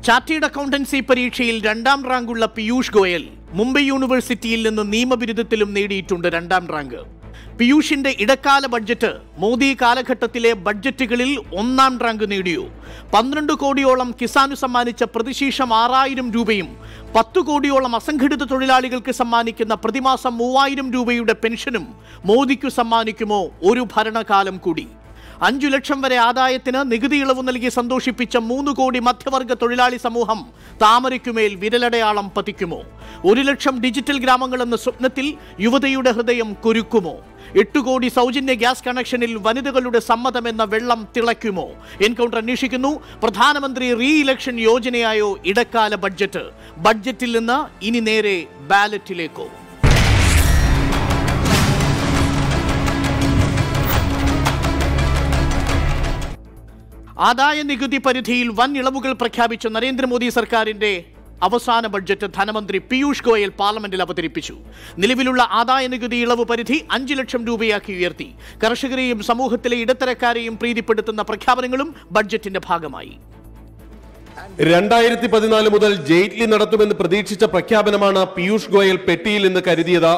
Chartered accountancy പരീക്ഷയിൽ 2ാം റാങ്കുള്ള പീയൂഷ് ഗോയൽ മുംബൈ യൂണിവേഴ്സിറ്റിയിൽ നിന്ന് നിയമബിരുദത്തിലും നേടിയിട്ടുണ്ട് 2ാം റാങ്ക്. പീയൂഷിന്റെ ഇടക്കാല ബഡ്ജറ്റ് മോദി കാലഘട്ടത്തിലെ ബഡ്ജറ്റുകളിൽ 1ാം റാങ്ക് നേടിയോ. 12 കോടിയോളം കിസാനു സമ്മാനിച്ച പ്രതിശീർഷം 6000 രൂപയും 10 കോടിയോളം അസംഘടിത തൊഴിലാളികൾക്ക് സമ്മാനിക്കുന്ന പ്രതിമാസം 3000 രൂപയുടെ പെൻഷനും മോദിക്കു സമ്മാനിക്കുമോ ഒരു ഭരണകാലം കൂടി. 5 ലക്ഷം വരെ ആദായത്തിന് നികുതി ഇളവ് നൽകി സന്തോഷിപ്പിച്ച 3 കോടി മധ്യവർഗ തൊഴിലാളി സമൂഹം താമരയ്ക്കുമേൽ വിരലടയാളം പതിക്കുമോ. 1 ലക്ഷം ഡിജിറ്റൽ ഗ്രാമങ്ങളെന്ന സ്വപ്നത്തിൽ യുവതയുടെ ഹൃദയം കുരുക്കുമോ. 8 കോടി സൗജന്യ ഗ്യാസ് കണക്ഷനിൽ വനിതകളുടെ സമ്മതമെന്ന വെള്ളം തിളയ്ക്കുമോ. എൻകൗണ്ടർ അന്വേഷിക്കുന്നു. പ്രധാനമന്ത്രി റീ ഇലക്ഷൻ യോജനയായോ ഇടക്കാല ബഡ്ജറ്റ്. ബഡ്ജറ്റിൽ നിന്ന് ഇനി നേരെ ബാലറ്റിലേക്കോ. ആദായ നികുതി പരിധിയിൽ വൻ ഇളവുകൾ പ്രഖ്യാപിച്ച നരേന്ദ്രമോദി സർക്കാരിന്റെ അവസാന ബഡ്ജറ്റ് ധനമന്ത്രി പീയൂഷ് ഗോയൽ പാർലമെന്റിൽ അവതരിപ്പിച്ചു. നിലവിലുള്ള ആദായ നികുതി ഇളവ് പരിധി 5 ലക്ഷം രൂപയാക്കി ഉയർത്തി. കർഷകരെയും സമൂഹത്തിലെ ഇടത്തരക്കാരെയും പ്രീതിപ്പെടുത്തുന്ന പ്രഖ്യാപനങ്ങളും ബഡ്ജറ്റിന്റെ ഭാഗമായി. 2014 മുതൽ ജെയ്റ്റ്ലി നടത്തുമെന്ന് പ്രതീക്ഷിച്ച പ്രഖ്യാപനമാണ് പീയൂഷ് ഗോയൽ പെട്ടിയിൽ നിന്ന് കരുതിയത്.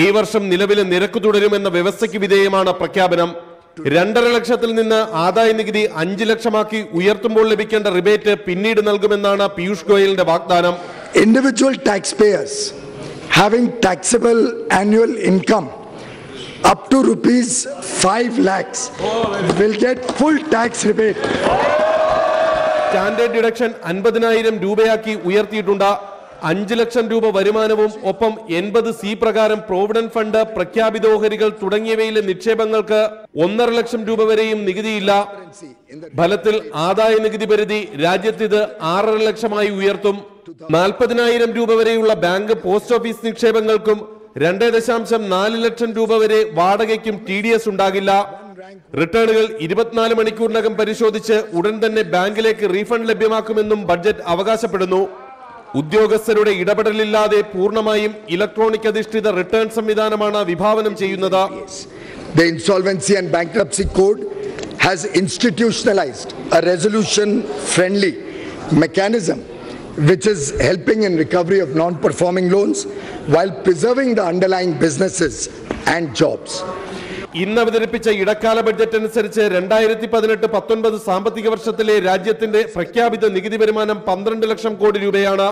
ഈ വർഷം നിലവിലെ നിരക്ക് തുടരുമെന്ന വ്യവസ്ഥയ്ക്ക് വിധേയമാണ് പ്രഖ്യാപനം. 2.5 ലക്ഷത്തിൽ നിന്ന് ആദായ നികുതി 5 ലക്ഷമാക്കി ഉയർത്തുമ്പോൾ ലഭിക്കേണ്ട റിബേറ്റ് പിന്നീട് നൽകുമെന്നാണ് പീയൂഷ് ഗോയലിന്റെ വാഗ്ദാനം. Individual taxpayers having taxable annual income up to rupees 5 lakhs will get full tax rebate. Standard deduction 50,000 രൂപയാക്കി ഉയർത്തിയിട്ടുണ്ട്. 5 ലക്ഷം രൂപ വരുമാനവും ഒപ്പം 80C പ്രകാരം പ്രോവിഡന്റ് ഫണ്ട്, പ്രഖ്യാപിത ഓഹരികൾ തുടങ്ങിയവയിലെ നിക്ഷേപങ്ങൾക്ക് 1.5 ലക്ഷം രൂപ വരെയും നികുതിയില്ല. ഫലത്തിൽ ആദായ നികുതി പരിധി രാജ്യത്ത് ഇത് 6.5 ലക്ഷമായി ഉയർത്തും. 40,000 രൂപ വരെയുള്ള ബാങ്ക്, പോസ്റ്റ് ഓഫീസ് നിക്ഷേപങ്ങൾക്കും 2.4 ലക്ഷം രൂപ വരെ വാടകയ്ക്കും TDS ഉണ്ടാകില്ല. റിട്ടേണുകൾ 24 മണിക്കൂറിനകം പരിശോധിച്ച് ഉടൻ തന്നെ ബാങ്കിലേക്ക് റീഫണ്ട് ലഭ്യമാക്കുമെന്നും ബഡ്ജറ്റ് അവകാശപ്പെടുന്നു. ഉദ്യോഗസ്ഥരുടെ ഇടപെടലില്ലാതെ പൂർണ്ണമായും ഇലക്ട്രോണിക് അധിഷ്ഠിത റിട്ടേൺ സംവിധാനമാണ് വിഭാവനം ചെയ്യുന്നത്. The Insolvency and Bankruptcy Code has institutionalized a resolution-friendly mechanism which is helping in recovery of non-performing loans while preserving the underlying businesses and jobs. ഇന്ന് അവതരിപ്പിച്ച ഇടക്കാല ബഡ്ജറ്റ് അനുസരിച്ച് 2018-19 സാമ്പത്തിക വർഷത്തിലെ രാജ്യത്തിന്റെ പ്രഖ്യാപിത നികുതി വരുമാനം 12 ലക്ഷം കോടി രൂപയാണ്.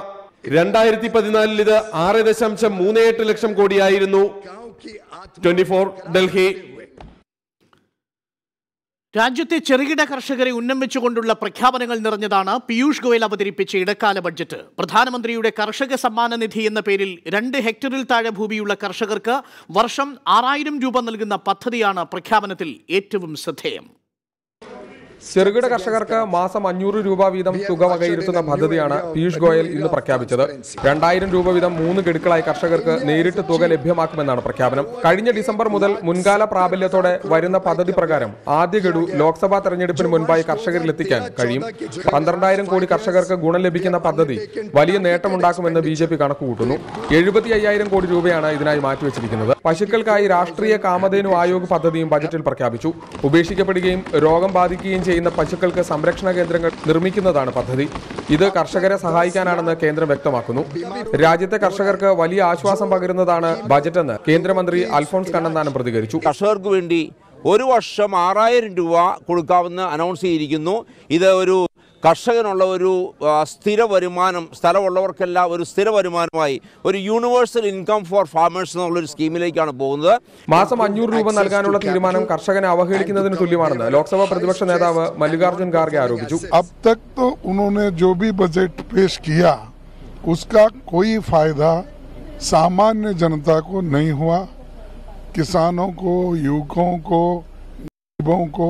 2014 ഇത് 6.38 ലക്ഷം കോടിയായിരുന്നു. 24 ഡൽഹി. രാജ്യത്തെ ചെറുകിട കർഷകരെ ഉന്നമിച്ചുകൊണ്ടുള്ള പ്രഖ്യാപനങ്ങൾ നിറഞ്ഞതാണ് പീയൂഷ് ഗോയൽ അവതരിപ്പിച്ച ഇടക്കാല ബഡ്ജറ്റ്. പ്രധാനമന്ത്രിയുടെ കർഷക സമ്മാന നിധി എന്ന പേരിൽ 2 ഹെക്ടറിൽ താഴെ ഭൂമിയുള്ള കർഷകർക്ക് വർഷം 6000 രൂപ നൽകുന്ന പദ്ധതിയാണ് പ്രഖ്യാപനത്തിൽ ഏറ്റവും ശ്രദ്ധേയം. ചെറുകിട കർഷകർക്ക് മാസം 500 രൂപ വീതം തുക വകയിരുത്തുന്ന പദ്ധതിയാണ് പീയൂഷ് ഗോയൽ ഇന്ന് പ്രഖ്യാപിച്ചത്. 2000 രൂപ വീതം 3 ഗഡുക്കളായി കർഷകർക്ക് നേരിട്ട് തുക ലഭ്യമാക്കുമെന്നാണ് പ്രഖ്യാപനം. കഴിഞ്ഞ ഡിസംബർ മുതൽ മുൻകാല പ്രാബല്യത്തോടെ വരുന്ന പദ്ധതി പ്രകാരം ആദ്യ ഗഡു ലോക്സഭാ തെരഞ്ഞെടുപ്പിന് മുൻപായി കർഷകരിലെത്തിക്കാൻ കഴിയും. 12,000 കോടി കർഷകർക്ക് ഗുണം ലഭിക്കുന്ന പദ്ധതി വലിയ നേട്ടമുണ്ടാക്കുമെന്ന് BJP കണക്കുകൂട്ടുന്നു. 75,000 കോടി രൂപയാണ് ഇതിനായി മാറ്റിവെച്ചിരിക്കുന്നത്. പശുക്കൾക്കായി രാഷ്ട്രീയ കാമധേനു ആയോഗ് പദ്ധതിയും ബജറ്റിൽ പ്രഖ്യാപിച്ചു. ഉപേക്ഷിക്കപ്പെടുകയും രോഗം ബാധിക്കുകയും ചെയ്യുന്ന പശുക്കൾക്ക് സംരക്ഷണ കേന്ദ്രങ്ങൾ നിർമ്മിക്കുന്നതാണ് പദ്ധതി. ഇത് കർഷകരെ സഹായിക്കാനാണെന്ന് കേന്ദ്രം വ്യക്തമാക്കുന്നു. രാജ്യത്തെ കർഷകർക്ക് വലിയ ആശ്വാസം പകരുന്നതാണ് ബജറ്റെന്ന് കേന്ദ്രമന്ത്രി അൽഫോൺസ് കണ്ണന്താനം പ്രതികരിച്ചു. കർഷകർക്ക് വേണ്ടി ഒരു വർഷം 6000 രൂപ കൊടുക്കാമെന്ന് അനൗൺസ് ചെയ്തിരിക്കുന്നു. ഇത് ഒരു കർഷകനുള്ള ഒരു സ്ഥിര വരുമാനം, സ്ഥലമുള്ളവർക്കെല്ലാം ഒരു സ്ഥിര വരുമാനമായി ഒരു യൂണിവേഴ്സൽ ഇൻകം ഫോർ ഫാമേഴ്സ് എന്നുള്ളൊരു സ്കീമിലേക്കാണ് പോകുന്നത്. മാസം 500 രൂപ നൽകാനുള്ള തീരുമാനം കർഷകനെ അവഹേളിക്കുന്നതിന് തുല്യമാണെന്ന് ലോക്സഭാ പ്രതിപക്ഷ നേതാവ് മല്ലികാർജുൻ ഖാർഗെ ആരോപിച്ചു. अब तक तो उन्होंने जो भी बजट पेश किया उसका कोई फायदा सामान्य जनता को नहीं हुआ. किसानों को, युवकों को, गरीबों को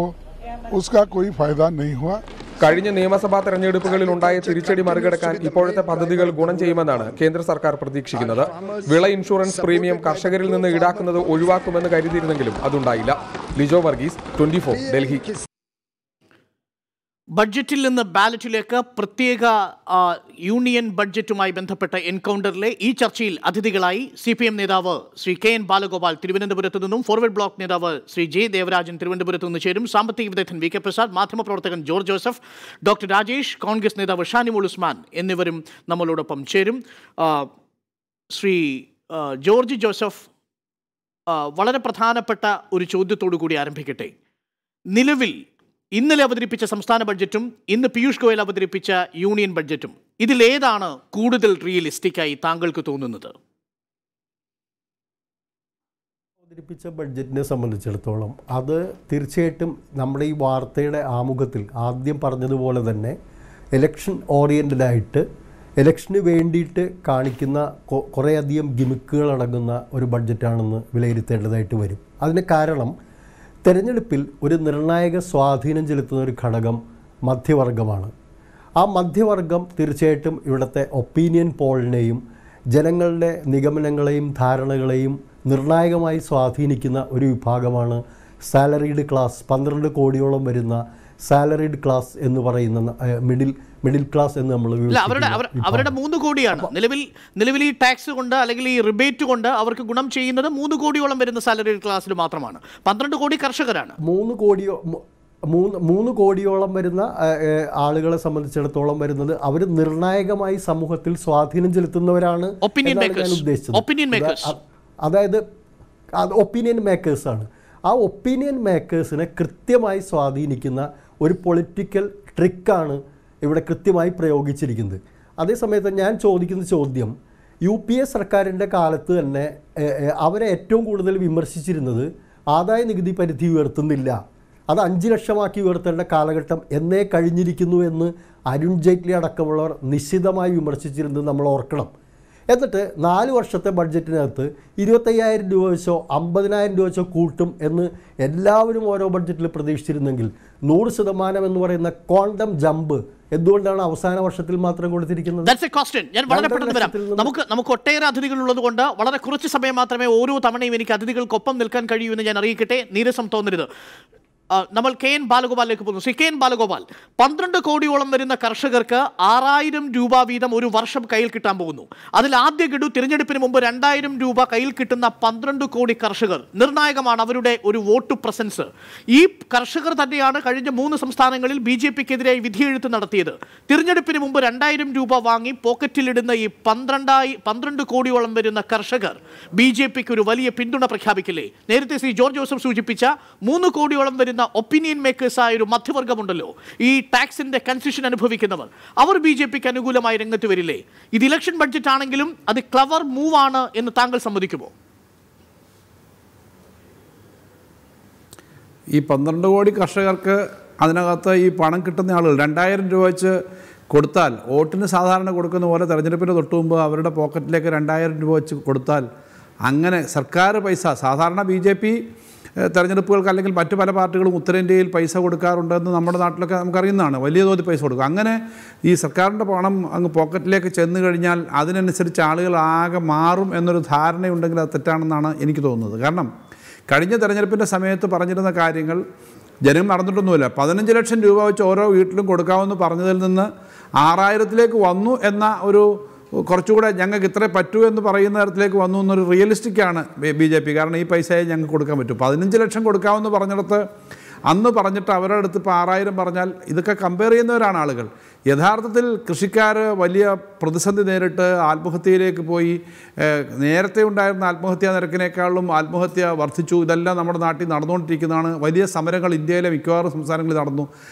उसका कोई फायदा नहीं हुआ. കഴിഞ്ഞ നിയമസഭാ തെരഞ്ഞെടുപ്പുകളിൽ ഉണ്ടായ തിരിച്ചടി മറികടക്കാൻ ഇപ്പോഴത്തെ പദ്ധതികൾ ഗുണം ചെയ്യുമെന്നാണ് കേന്ദ്ര സർക്കാർ പ്രതീക്ഷിക്കുന്നത്. വിള ഇൻഷുറൻസ് പ്രീമിയം കർഷകരിൽ നിന്ന് ഈടാക്കുന്നത് ഒഴിവാക്കുമെന്ന് കരുതിയിരുന്നെങ്കിലും അതുണ്ടായില്ല. ലിജോ വർഗീസ്, 24 ഡൽഹി. ബഡ്ജറ്റിൽ നിന്ന് ബാലറ്റിലേക്ക് പ്രത്യേക യൂണിയൻ ബഡ്ജറ്റുമായി ബന്ധപ്പെട്ട എൻകൗണ്ടറിലെ ഈ ചർച്ചയിൽ അതിഥികളായി CPM നേതാവ് ശ്രീ KN ബാലഗോപാൽ തിരുവനന്തപുരത്ത് നിന്നും, ഫോർവേഡ് ബ്ലോക്ക് നേതാവ് ശ്രീ J ദേവരാജൻ തിരുവനന്തപുരത്ത് നിന്ന് ചേരും, സാമ്പത്തിക വിദഗ്ധൻ VK പ്രസാദ്, മാധ്യമപ്രവർത്തകൻ George Joseph, doctor Rajesh, Congress നേതാവ് ഷാനിമോൾ ഉസ്മാൻ എന്നിവരും നമ്മളോടൊപ്പം ചേരും. ശ്രീ ജോർജ് ജോസഫ്, വളരെ പ്രധാനപ്പെട്ട ഒരു ചോദ്യത്തോടു കൂടി ആരംഭിക്കട്ടെ. നിലവിൽ ഇന്നലെ അവതരിപ്പിച്ച സംസ്ഥാന ബഡ്ജറ്റും ഇന്ന് പീയൂഷ് ഗോയൽ അവതരിപ്പിച്ച യൂണിയൻ ബഡ്ജറ്റും ഇതിലേതാണ് കൂടുതൽ റിയലിസ്റ്റിക്കായി താങ്കൾക്ക് തോന്നുന്നത്? അവതരിപ്പിച്ച ബഡ്ജറ്റിനെ സംബന്ധിച്ചിടത്തോളം അത് തീർച്ചയായിട്ടും നമ്മുടെ ഈ വാർത്തയുടെ ആമുഖത്തിൽ ആദ്യം പറഞ്ഞതുപോലെ തന്നെ ഇലക്ഷൻ ഓറിയൻറ്റഡായിട്ട് ഇലക്ഷന് വേണ്ടിയിട്ട് കാണിക്കുന്ന കുറേയധികം ഗിമിക്കുകൾ അടങ്ങുന്ന ഒരു ബഡ്ജറ്റാണെന്ന് വിലയിരുത്തേണ്ടതായിട്ട് വരും. അതിന് കാരണം തെരഞ്ഞെടുപ്പിൽ ഒരു നിർണായക സ്വാധീനം ചെലുത്തുന്ന ഒരു ഘടകം മധ്യവർഗമാണ്. ആ മധ്യവർഗം തീർച്ചയായിട്ടും ഇവിടുത്തെ ഒപ്പീനിയൻ പോളിനെയും ജനങ്ങളുടെ നിഗമനങ്ങളെയും ധാരണകളെയും നിർണായകമായി സ്വാധീനിക്കുന്ന ഒരു വിഭാഗമാണ് സാലറീഡ് ക്ലാസ്. 12 കോടിയോളം വരുന്ന സാലറീഡ് ക്ലാസ് എന്ന് പറയുന്ന മിഡിൽ ക്ലാസ് എന്ന് നമ്മൾ അവരുടെ 3 കോടിയാണ് നിലവിൽ ഈ ടാക്സ് കൊണ്ട് അല്ലെങ്കിൽ ഈ റിബേറ്റ് കൊണ്ട് അവർക്ക് ഗുണം ചെയ്യുന്നത് 3 കോടിയോളം വരുന്ന സാലറീഡ് ക്ലാസ്സിൽ മാത്രമാണ്. 12 കോടി കർഷകരാണ്. 3 കോടിയോളം വരുന്ന ആളുകളെ സംബന്ധിച്ചിടത്തോളം വരുന്നത് അവർ നിർണായകമായി സമൂഹത്തിൽ സ്വാധീനം ചെലുത്തുന്നവരാണ് ഞാൻ ഉദ്ദേശിച്ചത്. അതായത് ഒപ്പീനിയൻ മേക്കേഴ്സാണ്. ആ ഒപ്പീനിയൻ മേക്കേഴ്സിനെ കൃത്യമായി സ്വാധീനിക്കുന്ന ഒരു പൊളിറ്റിക്കൽ ട്രിക്കാണ് ഇവിടെ കൃത്യമായി പ്രയോഗിച്ചിരിക്കുന്നത്. അതേസമയത്ത് ഞാൻ ചോദിക്കുന്ന ചോദ്യം, UPA സർക്കാരിൻ്റെ കാലത്ത് തന്നെ അവരെ ഏറ്റവും കൂടുതൽ വിമർശിച്ചിരുന്നത് ആദായ നികുതി പരിധി ഉയർത്തുന്നില്ല, അത് 5 ലക്ഷമാക്കി ഉയർത്തേണ്ട കാലഘട്ടം എന്നേ കഴിഞ്ഞിരിക്കുന്നു എന്ന് അരുൺ ജെയ്റ്റ്ലി അടക്കമുള്ളവർ നിശ്ചിതമായി വിമർശിച്ചിരുന്നത് നമ്മൾ ഓർക്കണം. എന്നിട്ട് 4 വർഷത്തെ ബഡ്ജറ്റിനകത്ത് 25,000 രൂപ വെച്ചോ 50,000 രൂപ വെച്ചോ കൂട്ടും എന്ന് എല്ലാവരും ഓരോ ബഡ്ജറ്റിൽ പ്രതീക്ഷിച്ചിരുന്നെങ്കിൽ 100% എന്ന് പറയുന്ന ക്വാണ്ടം ജമ്പ് എന്തുകൊണ്ടാണ് അവസാന വർഷത്തിൽ മാത്രം കൊടുത്തിരിക്കുന്നത്? ഞാൻ വളരെ പെട്ടെന്ന് വരാം. നമുക്ക് ഒട്ടേറെ അതിഥികൾ ഉള്ളതുകൊണ്ട് വളരെ കുറച്ച് സമയം മാത്രമേ ഓരോ തവണയും എനിക്ക് അതിഥികൾക്കൊപ്പം നിൽക്കാൻ കഴിയൂ എന്ന് ഞാൻ അറിയിക്കട്ടെ. നീരസം തോന്നരുത്. നമ്മൾ KN ബാലഗോപാലിലേക്ക് പോകുന്നു. ശ്രീ KN ബാലഗോപാൽ, 12 കോടിയോളം വരുന്ന കർഷകർക്ക് 6,000 രൂപ വീതം ഒരു വർഷം കയ്യിൽ കിട്ടാൻ പോകുന്നു. അതിൽ ആദ്യ ഗഡു തിരഞ്ഞെടുപ്പിന് മുമ്പ് 2,000 രൂപ കയ്യിൽ കിട്ടുന്ന 12 കോടി കർഷകർ നിർണായകമാണ് അവരുടെ ഒരു വോട്ട് പ്രസൻസ്. ഈ കർഷകർ തന്നെയാണ് കഴിഞ്ഞ 3 സംസ്ഥാനങ്ങളിൽ BJPക്കെതിരായി വിധിയെഴുത്ത് നടത്തിയത്. തിരഞ്ഞെടുപ്പിന് മുമ്പ് 2,000 രൂപ വാങ്ങി പോക്കറ്റിലിടുന്ന ഈ 12 കോടിയോളം വരുന്ന കർഷകർ BJPക്ക് ഒരു വലിയ പിന്തുണ പ്രഖ്യാപിക്കില്ലേ? നേരത്തെ ശ്രീ ജോർജ് ജോസഫ് സൂചിപ്പിച്ച 3 കോടിയോളം വരുന്ന ഒപ്പീനിയൻ മേക്കേഴ്സായ ഒരു മധ്യവർഗമുണ്ടല്ലോ, ഈ ടാക്സിന്റെ കൺസെഷൻ അനുഭവിക്കുന്നവർ, അവർ BJPക്ക് അനുകൂലമായി രംഗത്ത് വരില്ലേ? ഇത് ഇലക്ഷൻ ബഡ്ജറ്റ് ആണെങ്കിലും അത് ക്ലവർ മൂവ് ആണ് എന്ന് താങ്കൾ സമ്മതിക്കുമോ? ഈ 12 കോടി കർഷകർക്ക് അതിനകത്ത് ഈ പണം കിട്ടുന്ന ആളുകൾ 2,000 രൂപ വെച്ച് കൊടുത്താൽ, വോട്ടിന് സാധാരണ കൊടുക്കുന്ന പോലെ തെരഞ്ഞെടുപ്പിന് തൊട്ട് മുമ്പ് അവരുടെ പോക്കറ്റിലേക്ക് 2,000 രൂപ വെച്ച് കൊടുത്താൽ, അങ്ങനെ സർക്കാർ പൈസ, സാധാരണ BJP തെരഞ്ഞെടുപ്പുകൾക്ക് അല്ലെങ്കിൽ മറ്റു പല പാർട്ടികളും ഉത്തരേന്ത്യയിൽ പൈസ കൊടുക്കാറുണ്ടെന്ന് നമ്മുടെ നാട്ടിലൊക്കെ നമുക്കറിയുന്നതാണ്, വലിയ തോതിൽ പൈസ കൊടുക്കും. അങ്ങനെ ഈ സർക്കാരിൻ്റെ പണം അങ്ങ് പോക്കറ്റിലേക്ക് ചെന്ന് കഴിഞ്ഞാൽ അതിനനുസരിച്ച് ആളുകൾ ആകെ മാറും എന്നൊരു ധാരണയുണ്ടെങ്കിൽ അത് തെറ്റാണെന്നാണ് എനിക്ക് തോന്നുന്നത്. കാരണം കഴിഞ്ഞ തെരഞ്ഞെടുപ്പിൻ്റെ സമയത്ത് പറഞ്ഞിരുന്ന കാര്യങ്ങൾ ജനം നടന്നിട്ടൊന്നുമില്ല. 15 ലക്ഷം രൂപ വെച്ച് ഓരോ വീട്ടിലും കൊടുക്കാമെന്ന് പറഞ്ഞതിൽ നിന്ന് 6,000ലേക്ക് വന്നു എന്ന ഒരു കുറച്ചുകൂടെ ഞങ്ങൾക്ക് ഇത്രേ പറ്റൂ എന്ന് പറയുന്ന തരത്തിലേക്ക് വന്നു എന്നൊരു റിയലിസ്റ്റിക്കാണ് BJP. കാരണം ഈ പൈസയെ ഞങ്ങൾക്ക് കൊടുക്കാൻ പറ്റും. 15 ലക്ഷം കൊടുക്കാമെന്ന് പറഞ്ഞിടത്ത് അന്ന് പറഞ്ഞിട്ട് അവരുടെ അടുത്ത് ഇപ്പോൾ 6,000 പറഞ്ഞാൽ ഇതൊക്കെ കമ്പയർ ചെയ്യുന്നവരാണ് ആളുകൾ. യഥാർത്ഥത്തിൽ കൃഷിക്കാർ വലിയ പ്രതിസന്ധി നേരിട്ട് ആത്മഹത്യയിലേക്ക് പോയി. നേരത്തെ ഉണ്ടായിരുന്ന ആത്മഹത്യാ നിരക്കിനേക്കാളും ആത്മഹത്യ വർദ്ധിച്ചു. ഇതെല്ലാം നമ്മുടെ നാട്ടിൽ നടന്നുകൊണ്ടിരിക്കുന്നതാണ്. വലിയ സമരങ്ങൾ ഇന്ത്യയിലെ മിക്കവാറും സംസ്ഥാനങ്ങളിൽ നടന്നു.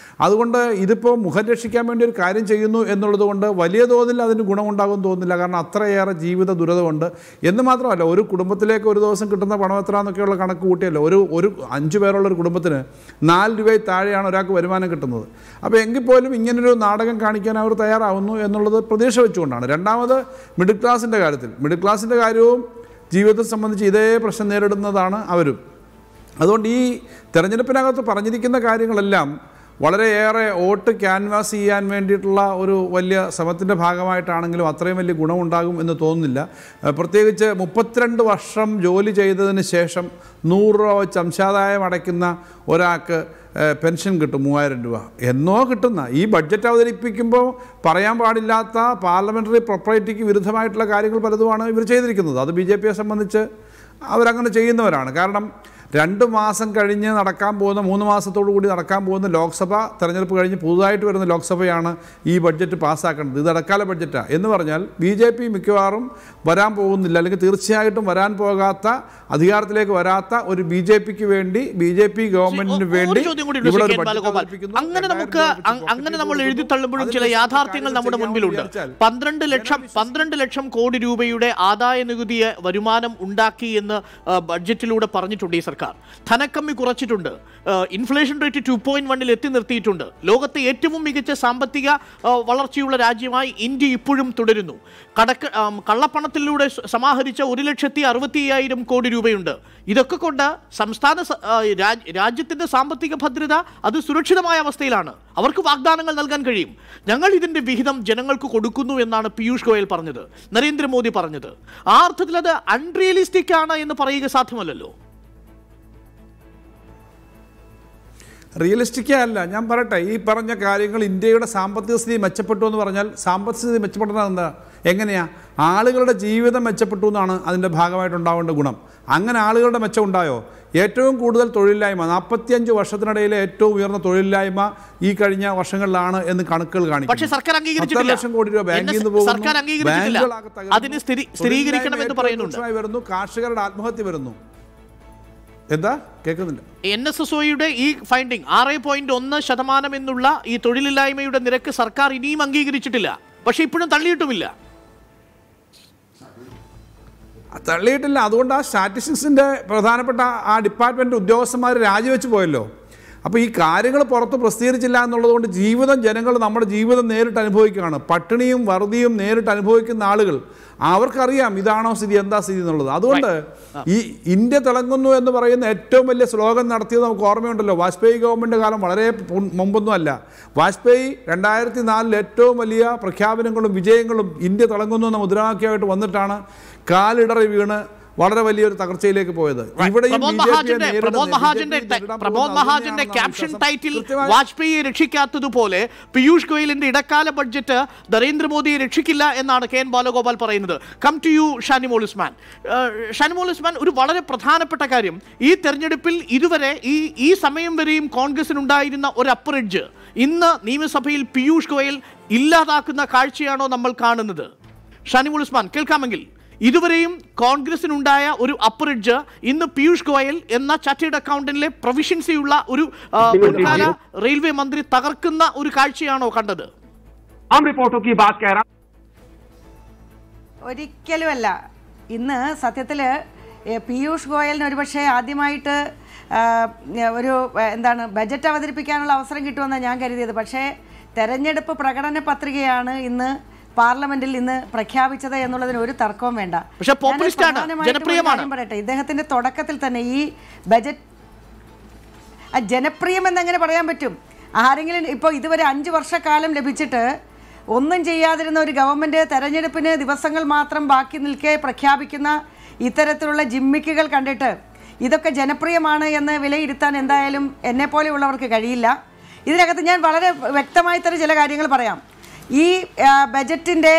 അതുകൊണ്ട് ഇതിപ്പോൾ മുഖം രക്ഷിക്കാൻ വേണ്ടി ഒരു കാര്യം ചെയ്യുന്നു എന്നുള്ളത് കൊണ്ട് വലിയ തോതിൽ അതിന് ഗുണമുണ്ടാകുമെന്ന് തോന്നുന്നില്ല. കാരണം അത്രയേറെ ജീവിത ദുരിതമുണ്ട് എന്ന് മാത്രമല്ല, ഒരു കുടുംബത്തിലേക്ക് ഒരു ദിവസം കിട്ടുന്ന പണം എത്ര എന്നൊക്കെയുള്ള കണക്ക് കൂട്ടിയല്ലോ, ഒരു 5 പേരുള്ളൊരു കുടുംബത്തിന് 4 രൂപയിൽ താഴെയാണ് ഒരാൾക്ക് വരുമാനം കിട്ടുന്നത്. അപ്പോൾ എങ്കിൽ പോലും ഇങ്ങനൊരു നാടകം കാണിക്കാൻ അവർ തയ്യാറാവുന്നു എന്നുള്ളത് പ്രതീക്ഷ വെച്ചുകൊണ്ടാണ്. രണ്ടാമത് മിഡിൽ ക്ലാസിൻ്റെ കാര്യവും ജീവിതത്തെ സംബന്ധിച്ച് ഇതേ പ്രശ്നം നേരിടുന്നതാണ് അവരും. അതുകൊണ്ട് ഈ തെരഞ്ഞെടുപ്പിനകത്ത് പറഞ്ഞിരിക്കുന്ന കാര്യങ്ങളെല്ലാം വളരെയേറെ വോട്ട് ക്യാൻവാസ് ചെയ്യാൻ വേണ്ടിയിട്ടുള്ള ഒരു വലിയ ശ്രമത്തിൻ്റെ ഭാഗമായിട്ടാണെങ്കിലും അത്രയും വലിയ ഗുണമുണ്ടാകും എന്ന് തോന്നുന്നില്ല. പ്രത്യേകിച്ച് 32 വർഷം ജോലി ചെയ്തതിന് ശേഷം 100 രൂപ വെച്ച് അംശാദായം അടയ്ക്കുന്ന ഒരാൾക്ക് പെൻഷൻ കിട്ടും 3000 രൂപ എന്നോ കിട്ടുന്ന. ഈ ബഡ്ജറ്റ് അവതരിപ്പിക്കുമ്പോൾ പറയാൻ പാടില്ലാത്ത പാർലമെൻ്ററി പ്രൊപ്പറേറ്റിക്ക് വിരുദ്ധമായിട്ടുള്ള കാര്യങ്ങൾ പലതുമാണ് ഇവർ ചെയ്തിരിക്കുന്നത്. അത് BJPയെ സംബന്ധിച്ച് അവരങ്ങനെ ചെയ്യുന്നവരാണ്. കാരണം 2 മാസം കഴിഞ്ഞ് നടക്കാൻ പോകുന്ന 3 മാസത്തോടു കൂടി നടക്കാൻ പോകുന്ന ലോക്സഭ തെരഞ്ഞെടുപ്പ് കഴിഞ്ഞ് പുതുതായിട്ട് വരുന്ന ലോക്സഭയാണ് ഈ ബഡ്ജറ്റ് പാസ്സാക്കേണ്ടത്. ഇത് ഇടക്കാല ബഡ്ജറ്റാണ് എന്ന് പറഞ്ഞാൽ BJP മിക്കവാറും വരാൻ പോകുന്നില്ല, അല്ലെങ്കിൽ തീർച്ചയായിട്ടും വരാൻ പോകാത്ത, അധികാരത്തിലേക്ക് വരാത്ത ഒരു BJPക്ക് വേണ്ടി, BJP ഗവൺമെന്റിന് വേണ്ടി അങ്ങനെ നമ്മൾ എഴുതി തള്ളുമ്പോഴും ചില യാഥാർത്ഥ്യങ്ങൾ നമ്മുടെ മുൻപിലുണ്ട്. 12 ലക്ഷം കോടി രൂപയുടെ ആദായ നികുതി വരുമാനം ഉണ്ടാക്കി എന്ന് ബഡ്ജറ്റിലൂടെ പറഞ്ഞിട്ടുണ്ട് ഈ സർക്കാർ. ധനക്കമ്മി കുറച്ചിട്ടുണ്ട്. ഇൻഫ്ലേഷൻ റേറ്റ് 2.1 എത്തി നിർത്തിയിട്ടുണ്ട്. ലോകത്തെ ഏറ്റവും മികച്ച സാമ്പത്തിക വളർച്ചയുള്ള രാജ്യമായി ഇന്ത്യ ഇപ്പോഴും തുടരുന്നു. കള്ളപ്പണത്തിലൂടെ സമാഹരിച്ച 1,60,50,000 കോടി രൂപയുണ്ട്. ഇതൊക്കെ കൊണ്ട് രാജ്യത്തിന്റെ സാമ്പത്തിക ഭദ്രത അത് സുരക്ഷിതമായ അവസ്ഥയിലാണ്. അവർക്ക് വാഗ്ദാനങ്ങൾ നൽകാൻ കഴിയും. ഞങ്ങൾ ഇതിന്റെ വിഹിതം ജനങ്ങൾക്ക് കൊടുക്കുന്നു എന്നാണ് പീയൂഷ് ഗോയൽ പറഞ്ഞത്, നരേന്ദ്രമോദി പറഞ്ഞത്. ആ അർത്ഥത്തിൽ അത് അൺറിയലിസ്റ്റിക് ആണ് എന്ന് പറയുക സാധ്യമല്ലല്ലോ. റിയലിസ്റ്റിക്കേ അല്ല. ഞാൻ പറയട്ടെ, ഈ പറഞ്ഞ കാര്യങ്ങൾ ഇന്ത്യയുടെ സാമ്പത്തിക സ്ഥിതി മെച്ചപ്പെട്ടു എന്ന് പറഞ്ഞാൽ സാമ്പത്തിക സ്ഥിതി മെച്ചപ്പെട്ടത് എന്താ, എങ്ങനെയാണ്? ആളുകളുടെ ജീവിതം മെച്ചപ്പെട്ടു എന്നാണ് അതിൻ്റെ ഭാഗമായിട്ടുണ്ടാവേണ്ട ഗുണം. അങ്ങനെ ആളുകളുടെ മെച്ചം ഉണ്ടായോ? ഏറ്റവും കൂടുതൽ തൊഴിലില്ലായ്മ 45 വർഷത്തിനിടയിലെ ഏറ്റവും ഉയർന്ന തൊഴിലില്ലായ്മ ഈ കഴിഞ്ഞ വർഷങ്ങളിലാണ് എന്ന് കണക്കുകൾ കാണിക്കും. 10 ലക്ഷം കോടി രൂപ ബാങ്കിൽ നിന്ന് പോകുന്നു, വരുന്നു, കാർഷികരുടെ ആത്മഹത്യ വരുന്നു. എന്താ കേൾക്കുന്നില്ല? NSSOയുടെ ഈ ഫൈൻഡിങ് 6.1% എന്നുള്ള ഈ തൊഴിലില്ലായ്മയുടെ നിരക്ക് സർക്കാർ ഇനിയും അംഗീകരിച്ചിട്ടില്ല. പക്ഷെ ഇപ്പോഴും തള്ളിയിട്ടുമില്ല. തള്ളിയിട്ടില്ല. അതുകൊണ്ട് ആ സ്റ്റാറ്റിസ്റ്റിക്സിൻ്റെ പ്രധാനപ്പെട്ട ആ ഡിപ്പാർട്ട്മെൻറ്റ് ഉദ്യോഗസ്ഥന്മാർ രാജിവെച്ച് പോയല്ലോ. അപ്പോൾ ഈ കാര്യങ്ങൾ പുറത്ത് പ്രസിദ്ധീകരിച്ചില്ല എന്നുള്ളതുകൊണ്ട് ജനങ്ങൾ നമ്മുടെ ജീവിതം നേരിട്ട് അനുഭവിക്കുകയാണ്. പട്ടിണിയും വറുതിയും നേരിട്ട് അനുഭവിക്കുന്ന ആളുകൾ, അവർക്കറിയാം ഇതാണോ സ്ഥിതി, എന്താ സ്ഥിതി എന്നുള്ളത്. അതുകൊണ്ട് ഈ ഇന്ത്യ തിളങ്ങുന്നു എന്ന് പറയുന്ന ഏറ്റവും വലിയ സ്ലോഗൻ നടത്തിയത് നമുക്ക് ഓർമ്മയുണ്ടല്ലോ. വാജ്പേയി ഗവൺമെൻറ് കാലം വളരെ മുമ്പൊന്നും അല്ല. വാജ്പേയി 2004 ഏറ്റവും വലിയ പ്രഖ്യാപനങ്ങളും വിജയങ്ങളും ഇന്ത്യ തിളങ്ങുന്നു എന്ന മുദ്രാവാക്യമായിട്ട് വന്നിട്ടാണ് കാലിടറി വീണ് വളരെ വലിയൊരു തകർച്ചയിലേക്ക് പോയത്. പ്രമോദ് മഹാജന്റെ ക്യാപ്ഷൻ ടൈറ്റിൽ വാജ്പേയിയെ രക്ഷിക്കാത്തതുപോലെ പീയൂഷ് ഗോയലിന്റെ ഇടക്കാല ബഡ്ജറ്റ് നരേന്ദ്രമോദിയെ രക്ഷിക്കില്ല എന്നാണ് KN ബാലഗോപാൽ പറയുന്നത്. Come to you Shanimol Usman. Shanimol Usman, ഒരു വളരെ പ്രധാനപ്പെട്ട കാര്യം, ഈ തെരഞ്ഞെടുപ്പിൽ ഇതുവരെ ഈ സമയം വരെയും കോൺഗ്രസിനുണ്ടായിരുന്ന ഒരു അപ്പർ എഡ്ജ് ഇന്ന് നിയമസഭയിൽ പീയൂഷ് ഗോയൽ ഇല്ലാതാക്കുന്ന കാഴ്ചയാണോ നമ്മൾ കാണുന്നത്? ഷാനിമോൾ ഉസ്മാൻ കേൾക്കാമെങ്കിൽ, ഇതുവരെയും കോൺഗ്രസിനുണ്ടായ ഒരു അപ്പർ എഡ്ജ് ഇന്ന് പീയൂഷ് ഗോയൽ എന്ന ചാർട്ടേഡ് അക്കൗണ്ടന്റിലെ പ്രൊവിഷ്യൻസിയുള്ള ഒരു മുൻകാല റെയിൽവേ മന്ത്രി തകർക്കുന്ന ഒരു കാഴ്ചയാണോ കണ്ടത്? ഒരിക്കലുമല്ല. ഇന്ന് സത്യത്തിൽ പീയൂഷ് ഗോയലിന് ഒരുപക്ഷെ ആദ്യമായിട്ട് ഒരു ബജറ്റ് അവതരിപ്പിക്കാനുള്ള അവസരം കിട്ടുമെന്നാണ് ഞാൻ കരുതിയത്. പക്ഷേ തെരഞ്ഞെടുപ്പ് പ്രകടന പത്രികയാണ് ഇന്ന് പാർലമെന്റിൽ ഇന്ന് പ്രഖ്യാപിച്ചത് എന്നുള്ളതിന് ഒരു തർക്കവും വേണ്ട. പറയട്ടെ, ഇദ്ദേഹത്തിന്റെ തുടക്കത്തിൽ തന്നെ ഈ ബജറ്റ് ജനപ്രിയം എന്നെങ്ങനെ പറയാൻ പറ്റും? ആരെങ്കിലും ഇപ്പോൾ ഇതുവരെ 5 വർഷക്കാലം ലഭിച്ചിട്ട് ഒന്നും ചെയ്യാതിരുന്ന ഒരു ഗവൺമെന്റ് തെരഞ്ഞെടുപ്പിന് ദിവസങ്ങൾ മാത്രം ബാക്കി നിൽക്കെ പ്രഖ്യാപിക്കുന്ന ഇത്തരത്തിലുള്ള ജിമ്മിക്കുകൾ കണ്ടിട്ട് ഇതൊക്കെ ജനപ്രിയമാണ് എന്ന് വിലയിരുത്താൻ എന്തായാലും എന്നെപ്പോലെയുള്ളവർക്ക് കഴിയില്ല. ഇതിനകത്ത് ഞാൻ വളരെ വ്യക്തമായി തന്നെ ചില കാര്യങ്ങൾ പറയാം. ഈ ബജറ്റിൻ്റെ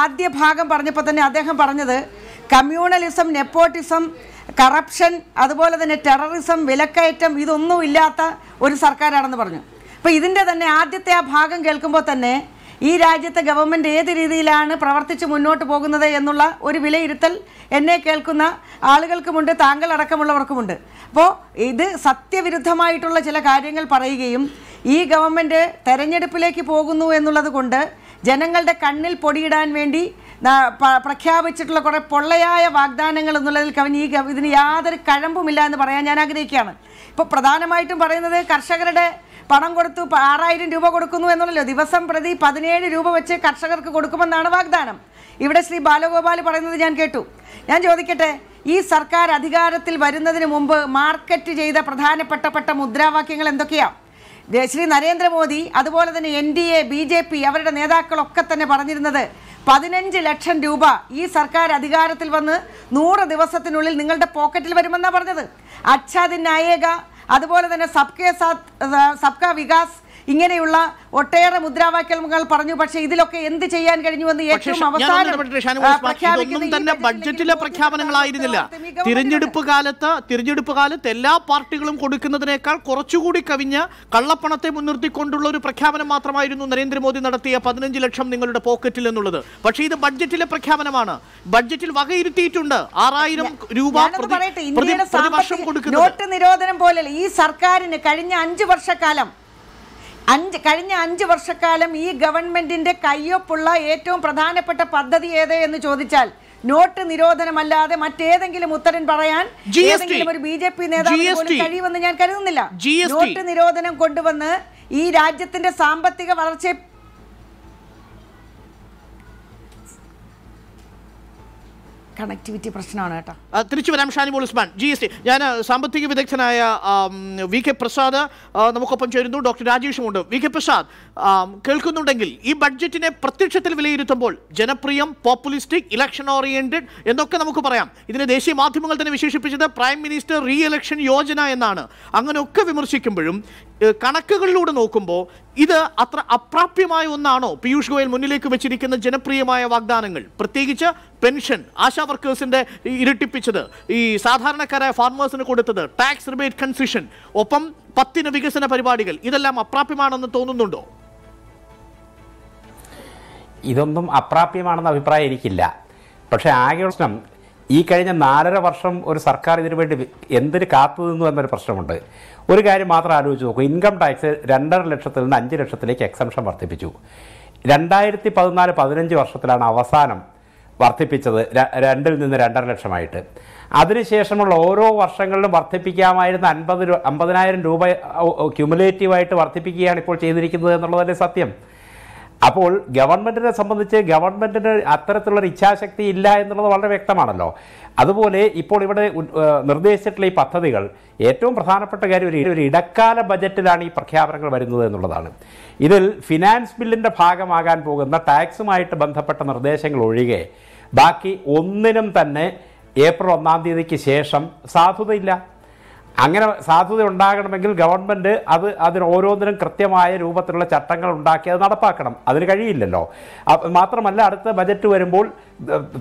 ആദ്യ ഭാഗം പറഞ്ഞപ്പോൾ തന്നെ അദ്ദേഹം പറഞ്ഞത് കമ്മ്യൂണലിസം, നെപ്പോട്ടിസം, കറപ്ഷൻ, അതുപോലെ തന്നെ ടെററിസം, വിലക്കയറ്റം ഇതൊന്നും ഇല്ലാത്ത ഒരു സർക്കാരാണെന്ന് പറഞ്ഞു. അപ്പോൾ ഇതിൻ്റെ തന്നെ ആദ്യത്തെ ആ ഭാഗം കേൾക്കുമ്പോൾ തന്നെ ഈ രാജ്യത്തെ ഗവൺമെൻറ് ഏത് രീതിയിലാണ് പ്രവർത്തിച്ച് മുന്നോട്ട് പോകുന്നത് എന്നുള്ള ഒരു വിലയിരുത്തൽ എന്നെ കേൾക്കുന്ന ആളുകൾക്കുമുണ്ട്, താങ്കൾ അടക്കമുള്ളവർക്കുമുണ്ട്. അപ്പോൾ ഇത് സത്യവിരുദ്ധമായിട്ടുള്ള ചില കാര്യങ്ങൾ പറയുകയും ഈ ഗവൺമെൻറ് തെരഞ്ഞെടുപ്പിലേക്ക് പോകുന്നു എന്നുള്ളത് കൊണ്ട് ജനങ്ങളുടെ കണ്ണിൽ പൊടിയിടാൻ വേണ്ടി പ്രഖ്യാപിച്ചിട്ടുള്ള കുറേ പൊള്ളയായ വാഗ്ദാനങ്ങൾ എന്നുള്ളതിൽ ഇതിന് യാതൊരു കഴമ്പുമില്ല എന്ന് പറയാൻ ഞാൻ ആഗ്രഹിക്കുകയാണ്. ഇപ്പോൾ പ്രധാനമായിട്ടും പറയുന്നത് കർഷകരുടെ പണം കൊടുത്തു 6000 രൂപ കൊടുക്കുന്നു എന്നുള്ളല്ലോ. ദിവസം പ്രതി 17 രൂപ വെച്ച് കർഷകർക്ക് കൊടുക്കുമെന്നാണ് വാഗ്ദാനം. ഇവിടെ ശ്രീ ബാലഗോപാൽ പറയുന്നത് ഞാൻ കേട്ടു. ഞാൻ ചോദിക്കട്ടെ, ഈ സർക്കാർ അധികാരത്തിൽ വരുന്നതിന് മുമ്പ് മാർക്കറ്റ് ചെയ്ത പ്രധാനപ്പെട്ട മുദ്രാവാക്യങ്ങൾ എന്തൊക്കെയാണ്? ശ്രീ നരേന്ദ്രമോദി അതുപോലെ തന്നെ NDA BJP അവരുടെ നേതാക്കളൊക്കെ തന്നെ പറഞ്ഞിരുന്നത് 15 ലക്ഷം രൂപ ഈ സർക്കാർ അധികാരത്തിൽ വന്ന് 100 ദിവസത്തിനുള്ളിൽ നിങ്ങളുടെ പോക്കറ്റിൽ വരുമെന്നാണ് പറഞ്ഞത്. അച്ഛാ ദിൻ ആയേഗ, അതുപോലെ തന്നെ സബ്കേ സാത്ത് സബ്കാ വികാസ്, ഇങ്ങനെയുള്ള ഒട്ടേറെ മുദ്രാവാക്യങ്ങൾ പറഞ്ഞു. പക്ഷേ ഇതിലൊക്കെ എന്ത് ചെയ്യാൻ കഴിഞ്ഞുവെന്ന് ഏറ്റവും അവസാനം തന്നെ ബഡ്ജറ്റിലെ പ്രഖ്യാപനങ്ങളായിരുന്നില്ല. തിരഞ്ഞെടുപ്പ് കാലത്ത് എല്ലാ പാർട്ടികളും കൊടുക്കുന്നതിനേക്കാൾ കുറച്ചുകൂടി കവിഞ്ഞ കള്ളപ്പണത്തെ മുൻനിർത്തിക്കൊണ്ടുള്ള ഒരു പ്രഖ്യാപനം മാത്രമായിരുന്നു നരേന്ദ്രമോദി നടത്തിയ 15 ലക്ഷം നിങ്ങളുടെ പോക്കറ്റിൽ എന്നുള്ളത്. പക്ഷേ ഇത് ബഡ്ജറ്റിലെ പ്രഖ്യാപനമാണ്. ബഡ്ജറ്റിൽ വകയിരുത്തിയിട്ടുണ്ട് 6000 രൂപ പ്രതിവർഷം കൊടുക്കുന്നത്. നോട്ട് നിരോധനം പോലെ ഈ സർക്കാരിന് കഴിഞ്ഞ 5 വർഷക്കാലം ഈ ഗവൺമെന്റിന്റെ കയ്യൊപ്പുള്ള ഏറ്റവും പ്രധാനപ്പെട്ട പദ്ധതി ഏത് എന്ന് ചോദിച്ചാൽ നോട്ട് നിരോധനമല്ലാതെ മറ്റേതെങ്കിലും ഉത്തരം പറയാൻ ഏതെങ്കിലും ഒരു BJP നേതാവിന് പോലും കഴിയുമെന്ന് ഞാൻ കരുതുന്നില്ല. നോട്ട് നിരോധനം കൊണ്ടുവന്ന് ഈ രാജ്യത്തിന്റെ സാമ്പത്തിക വളർച്ചയെ കണക്ടിവിറ്റി പ്രശ്നമാണ് കേട്ടോ. തിരിച്ചു വരാം ഷാനിമോൾ ഉസ്മാൻ. GST ഞാൻ സാമ്പത്തിക വിദഗ്ധനായ VK പ്രസാദ് നമുക്കൊപ്പം ചേരുന്നു. ഡോക്ടർ രാജേഷുമുണ്ട്. VK പ്രസാദ് കേൾക്കുന്നുണ്ടെങ്കിൽ ഈ ബഡ്ജറ്റിനെ പ്രത്യക്ഷത്തിൽ വിലയിരുത്തുമ്പോൾ ജനപ്രിയം, പോപ്പുലിസ്റ്റിക്, ഇലക്ഷൻ ഓറിയന്റഡ് എന്നൊക്കെ നമുക്ക് പറയാം. ഇതിനെ ദേശീയ മാധ്യമങ്ങൾ തന്നെ വിശേഷിപ്പിച്ചത് prime minister re election Yojana എന്നാണ്. അങ്ങനെയൊക്കെ വിമർശിക്കുമ്പോഴും കണക്കുകളിലൂടെ നോക്കുമ്പോൾ ഇത് അത്ര അപ്രാപ്യമായ ഒന്നാണോ പീയൂഷ് ഗോയൽ മുന്നിലേക്ക് വെച്ചിരിക്കുന്ന ജനപ്രിയമായ വാഗ്ദാനങ്ങൾ? പ്രത്യേകിച്ച് പെൻഷൻ, ആശാ വർക്കേഴ്സിന്റെ ഇരട്ടിപ്പിച്ചത്, ഈ സാധാരണക്കാരായ ഫാർമേഴ്സിന് കൊടുത്തത്, ടാക്സ് റിബേറ്റ് കൺസെഷൻ, ഒപ്പം 10 വികസന പരിപാടികൾ, ഇതെല്ലാം അപ്രാപ്യമാണെന്ന് തോന്നുന്നുണ്ടോ? ഇതൊന്നും അപ്രാപ്യമാണെന്ന അഭിപ്രായം എനിക്കില്ല. പക്ഷേ ആകെ പ്രശ്നം ഈ കഴിഞ്ഞ 4.5 വർഷം ഒരു സർക്കാർ ഇതിനു വേണ്ടി എന്തിന് കാത്തു നിന്നു എന്നൊരു പ്രശ്നമുണ്ട്. ഒരു കാര്യം മാത്രം ആലോചിച്ച് നോക്കൂ. ഇൻകം ടാക്സ് 2.5 ലക്ഷത്തിൽ നിന്ന് 5 ലക്ഷത്തിലേക്ക് എക്സംഷൻ വർദ്ധിപ്പിച്ചു. 2014-15 വർഷത്തിലാണ് അവസാനം വർദ്ധിപ്പിച്ചത് 2 നിന്ന് 2.5 ലക്ഷമായിട്ട്. അതിനുശേഷമുള്ള ഓരോ വർഷങ്ങളിലും വർദ്ധിപ്പിക്കാമായിരുന്ന 50,000 രൂപ ക്യുമുലേറ്റീവായിട്ട് വർദ്ധിപ്പിക്കുകയാണ് ഇപ്പോൾ ചെയ്തിരിക്കുന്നത് എന്നുള്ളതല്ലേ സത്യം. അപ്പോൾ ഗവൺമെൻറ്റിനെ സംബന്ധിച്ച് ഗവൺമെൻറ്റിന് അത്തരത്തിലുള്ളൊരു ഇച്ഛാശക്തി ഇല്ല എന്നുള്ളത് വളരെ വ്യക്തമാണല്ലോ. അതുപോലെ ഇപ്പോൾ ഇവിടെ നിർദ്ദേശിച്ചിട്ടുള്ള ഈ പദ്ധതികൾ ഏറ്റവും പ്രധാനപ്പെട്ട കാര്യം ഒരു ഇടക്കാല ബജറ്റിലാണ് ഈ പ്രഖ്യാപനങ്ങൾ വരുന്നത് എന്നുള്ളതാണ്. ഇതിൽ ഫിനാൻസ് ബില്ലിൻ്റെ ഭാഗമാകാൻ പോകുന്ന ടാക്സുമായിട്ട് ബന്ധപ്പെട്ട നിർദ്ദേശങ്ങൾ ഒഴികെ ബാക്കി ഒന്നിനും തന്നെ ഏപ്രിൽ 1-ാം തീയതിക്ക് ശേഷം സാധുതയില്ല. അങ്ങനെ സാധുത ഉണ്ടാകണമെങ്കിൽ ഗവൺമെൻറ് അതിന് ഓരോന്നിനും കൃത്യമായ രൂപത്തിലുള്ള ചട്ടങ്ങൾ ഉണ്ടാക്കി അത് നടപ്പാക്കണം. അതിന് കഴിയില്ലല്ലോ. മാത്രമല്ല അടുത്ത ബജറ്റ് വരുമ്പോൾ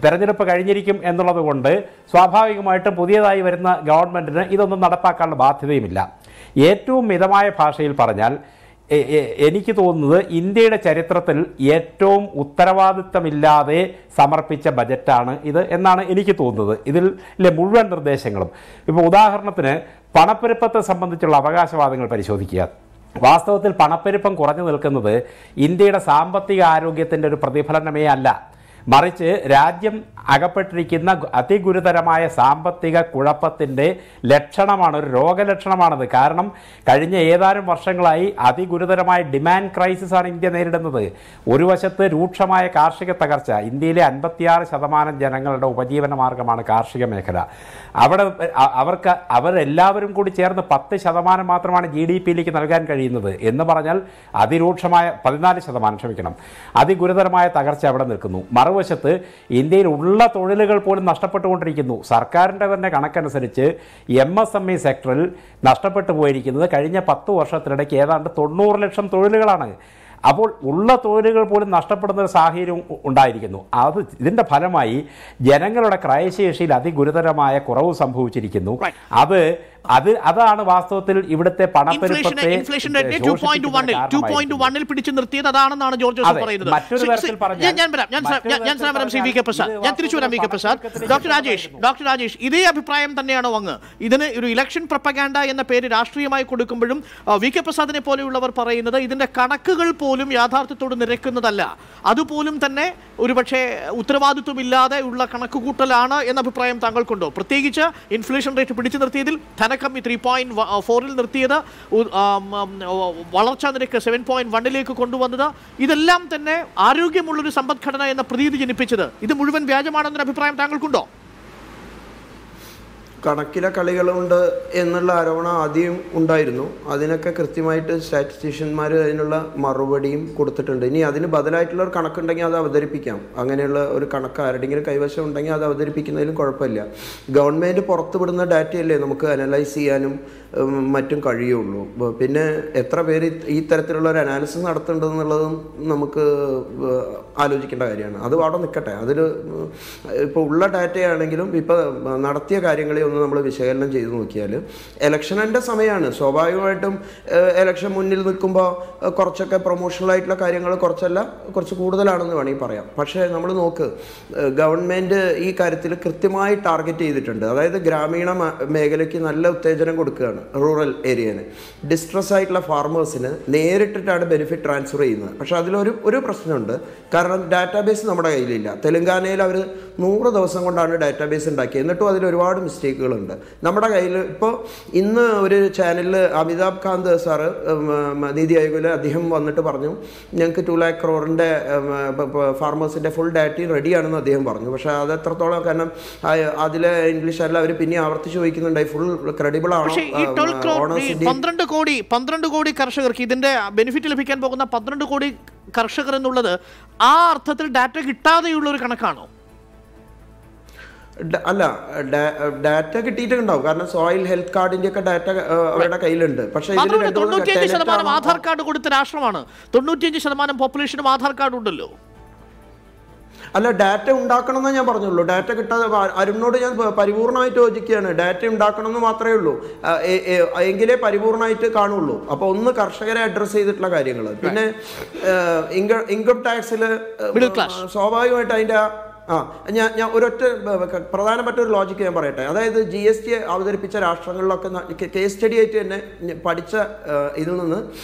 തെരഞ്ഞെടുപ്പ് കഴിഞ്ഞിരിക്കും എന്നുള്ളത് കൊണ്ട് സ്വാഭാവികമായിട്ടും പുതിയതായി വരുന്ന ഗവൺമെൻറ്റിന് ഇതൊന്നും നടപ്പാക്കാനുള്ള ബാധ്യതയുമില്ല. ഏറ്റവും മിതമായ ഭാഷയിൽ പറഞ്ഞാൽ എനിക്ക് തോന്നുന്നത് ഇന്ത്യയുടെ ചരിത്രത്തിൽ ഏറ്റവും ഉത്തരവാദിത്തമില്ലാതെ സമർപ്പിച്ച ബജറ്റാണ് ഇത് എന്നാണ് എനിക്ക് തോന്നുന്നത്. ഇതിലെ മുഴുവൻ നിർദ്ദേശങ്ങളും ഇപ്പോൾ ഉദാഹരണത്തിന് പണപ്പെരുപ്പത്തെ സംബന്ധിച്ചുള്ള അവകാശവാദങ്ങൾ പരിശോധിക്കുക. വാസ്തവത്തിൽ പണപ്പെരുപ്പം കുറഞ്ഞു നിൽക്കുന്നത് ഇന്ത്യയുടെ സാമ്പത്തിക ആരോഗ്യത്തിൻ്റെ ഒരു പ്രതിഫലനമേ അല്ല, മറിച്ച് രാജ്യം അകപ്പെട്ടിരിക്കുന്ന അതിഗുരുതരമായ സാമ്പത്തിക കുഴപ്പത്തിൻ്റെ ലക്ഷണമാണ്, ഒരു രോഗലക്ഷണമാണത്. കാരണം കഴിഞ്ഞ ഏതാനും വർഷങ്ങളായി അതിഗുരുതരമായ ഡിമാൻഡ് ക്രൈസിസാണ് ഇന്ത്യ നേരിടുന്നത്. ഒരു വശത്ത് രൂക്ഷമായ കാർഷിക തകർച്ച, ഇന്ത്യയിലെ 56% ജനങ്ങളുടെ ഉപജീവന മാർഗമാണ് കാർഷിക മേഖല. അവരെല്ലാവരും കൂടി ചേർന്ന് 10% മാത്രമാണ് GDP-യിലേക്ക് നൽകാൻ കഴിയുന്നത് എന്ന് പറഞ്ഞാൽ അതിരൂക്ഷമായ 14%, അതിഗുരുതരമായ തകർച്ച അവിടെ നിൽക്കുന്നു. മറുവശത്ത് ഇന്ത്യയിൽ ഉള്ള തൊഴിലുകൾ പോലും നഷ്ടപ്പെട്ടുകൊണ്ടിരിക്കുന്നു. സർക്കാരിൻ്റെ തന്നെ കണക്കനുസരിച്ച് MSME സെക്ടറിൽ നഷ്ടപ്പെട്ടു പോയിരിക്കുന്നത് കഴിഞ്ഞ 10 വർഷത്തിനിടയ്ക്ക് ഏതാണ്ട് 90 ലക്ഷം തൊഴിലുകളാണ്. അപ്പോൾ ഉള്ള തൊഴിലുകൾ പോലും നഷ്ടപ്പെടുന്ന ഒരു സാഹചര്യം ഉണ്ടായിരിക്കുന്നു. ഇതിൻ്റെ ഫലമായി ജനങ്ങളുടെ ക്രയശേഷിയിൽ അതിഗുരുതരമായ കുറവ് സംഭവിച്ചിരിക്കുന്നു. അതാണ് വാസ്തവത്തിൽ ഇവിടുത്തെ പണപ്പെരുപ്പത്തെ പിടിച്ചു നിർത്തിയത്. അതാണെന്നാണ് ജോർജ് ജോസഫ് പറയുന്നത്. ഞാൻ തിരിച്ചു വരാം. VK പ്രസാദ്. ഡോക്ടർ രാജേഷ് ഇതേ അഭിപ്രായം തന്നെയാണോ അങ്ങ്? ഇതിന് ഒരു ഇലക്ഷൻ പ്രൊപ്പഗാൻഡ എന്ന പേര് രാഷ്ട്രീയമായി കൊടുക്കുമ്പോഴും VK പ്രസാദിനെ പോലെയുള്ളവർ പറയുന്നത് ഇതിന്റെ കണക്കുകൾ പോലും യാഥാർത്ഥ്യത്തോട് നിരക്കുന്നതല്ല, അതുപോലും തന്നെ ഒരുപക്ഷെ ഉത്തരവാദിത്വമില്ലാതെ ഉള്ള കണക്കുകൂട്ടലാണ് എന്ന അഭിപ്രായം താങ്കൾക്കുണ്ടോ? പ്രത്യേകിച്ച് ഇൻഫ്ലേഷൻ റേറ്റ് പിടിച്ചു നിർത്തിയതിൽ ധനകമ്മി 3.4-ൽ നിർത്തിയത്, വളർച്ചാ നിരക്ക് 7.1-ലേക്ക് കൊണ്ടുവന്നത്, ഇതെല്ലാം തന്നെ ആരോഗ്യമുള്ളൊരു സമ്പദ്ഘടന എന്ന പ്രതീതി ജനിപ്പിച്ചത്, ഇത് മുഴുവൻ വ്യാജമാണെന്നൊരു അഭിപ്രായം താങ്കൾക്കുണ്ടോ? കണക്കിലെ കളികളുണ്ട് എന്നുള്ള ആരോപണം ആദ്യം ഉണ്ടായിരുന്നു. അതിനൊക്കെ കൃത്യമായിട്ട് സ്റ്റാറ്റിസ്റ്റീഷ്യന്മാർ അതിനുള്ള മറുപടിയും കൊടുത്തിട്ടുണ്ട്. ഇനി അതിന് ബദലായിട്ടുള്ള ഒരു കണക്കുണ്ടെങ്കിൽ അത് അവതരിപ്പിക്കാം. അങ്ങനെയുള്ള ഒരു കണക്ക് ആരുടെങ്കിലും കൈവശം ഉണ്ടെങ്കിൽ അത് അവതരിപ്പിക്കുന്നതിലും കുഴപ്പമില്ല. ഗവൺമെൻറ് പുറത്തുവിടുന്ന ഡാറ്റയല്ലേ നമുക്ക് അനലൈസ് ചെയ്യാനും മറ്റും കഴിയുള്ളൂ. പിന്നെ എത്ര പേര് ഈ തരത്തിലുള്ള ഒരു അനാലിസിസ് നടത്തേണ്ടതെന്നുള്ളതും നമുക്ക് ആലോചിക്കേണ്ട കാര്യമാണ്. അത് അവിടെ നിൽക്കട്ടെ. അതിൽ ഇപ്പോൾ ഉള്ള ഡാറ്റയാണെങ്കിലും ഇപ്പോൾ നടത്തിയ കാര്യങ്ങളെ ഒന്ന് നമ്മൾ വിശകലനം ചെയ്ത് നോക്കിയാൽ ഇലക്ഷൻ്റെ സമയമാണ്. സ്വാഭാവികമായിട്ടും ഇലക്ഷൻ മുന്നിൽ നിൽക്കുമ്പോൾ കുറച്ചൊക്കെ പ്രൊമോഷണലായിട്ടുള്ള കാര്യങ്ങൾ കുറച്ച് കൂടുതലാണെന്ന് വേണമെങ്കിൽ പറയാം. പക്ഷേ നമ്മൾ നോക്ക്, ഗവൺമെൻറ് ഈ കാര്യത്തിൽ കൃത്യമായി ടാർഗറ്റ് ചെയ്തിട്ടുണ്ട്. അതായത് ഗ്രാമീണ മേഖലയ്ക്ക് നല്ല ഉത്തേജനം കൊടുക്കുകയാണ്. റൂറൽ ഏരിയന് ഡിസ്ട്രസ് ആയിട്ടുള്ള ഫാർമേഴ്സിന് നേരിട്ടിട്ടാണ് ബെനിഫിറ്റ് ട്രാൻസ്ഫർ ചെയ്യുന്നത്. പക്ഷേ അതിലൊരു പ്രശ്നമുണ്ട്. കാരണം ഡാറ്റാബേസ് നമ്മുടെ കയ്യിലില്ല. തെലങ്കാനയിൽ അവർ 100 ദിവസം കൊണ്ടാണ് ഡാറ്റാബേസ് ഉണ്ടാക്കിയത്. എന്നിട്ടും അതിൽ ഒരുപാട് മിസ്റ്റേക്കുകളുണ്ട്. നമ്മുടെ കയ്യിൽ ഇപ്പോൾ ഇന്ന് ഒരു ചാനലിൽ അമിതാഭ് കാന്ത് സാറ് നീതി ആയോഗിൽ അദ്ദേഹം വന്നിട്ട് പറഞ്ഞു, ഞങ്ങൾക്ക് 2 lakh crore ഫാർമേഴ്സിൻ്റെ ഫുൾ ഡാറ്റയും റെഡിയാണെന്ന് അദ്ദേഹം പറഞ്ഞു. പക്ഷേ അത് എത്രത്തോളം, കാരണം അതിലെ ഇംഗ്ലീഷ് അല്ല അവർ പിന്നെ ആവർത്തിച്ച് ചോദിക്കുന്നുണ്ടായി ഫുൾ ക്രെഡിബിൾ ആണോ. 12 കോടി കർഷകർക്ക് ഇതിന്റെ ബെനിഫിറ്റ് ലഭിക്കാൻ പോകുന്ന 12 കോടി കർഷകർ എന്നുള്ളത് ആ അർത്ഥത്തിൽ ഡാറ്റ കിട്ടാതെയുള്ള ഒരു കണക്കാണോ? അല്ല, ഡാറ്റ കിട്ടിയിട്ടുണ്ടാവും. കാരണം സോയിൽ ഹെൽത്ത് കാർഡിന്റെ ഒക്കെ ഡാറ്റ അവരുടെ കയ്യിലുണ്ട്. പക്ഷേ 95% ആധാർ കാർഡ് കൊടുത്ത രാഷ്ട്രമാണ്. 95% പോപ്പുലേഷനും ആധാർ കാർഡ് ഉണ്ടല്ലോ. അല്ല, ഡാറ്റ ഉണ്ടാക്കണം എന്നേ ഞാൻ പറഞ്ഞുള്ളൂ. ഡാറ്റ കിട്ടാതെ അരുണിനോട് ഞാൻ പരിപൂർണമായിട്ട് യോജിക്കുകയാണ്. ഡാറ്റ ഉണ്ടാക്കണം എന്ന് മാത്രമേ ഉള്ളൂ. എങ്കിലേ പരിപൂർണമായിട്ട് കാണുള്ളൂ. അപ്പോൾ ഒന്ന് കർഷകരെ അഡ്രസ്സ് ചെയ്തിട്ടുള്ള കാര്യങ്ങൾ. പിന്നെ ഇൻകം ടാക്സിൽ സ്വാഭാവികമായിട്ട് അതിൻ്റെ ഞാൻ ഒരൊറ്റ പ്രധാനപ്പെട്ട ഒരു ലോജിക്ക് ഞാൻ പറയട്ടെ. അതായത് GST അവതരിപ്പിച്ച രാഷ്ട്രങ്ങളിലൊക്കെ കേസ് സ്റ്റഡി ആയിട്ട് തന്നെ പഠിച്ച ഇതിൽ നിന്ന്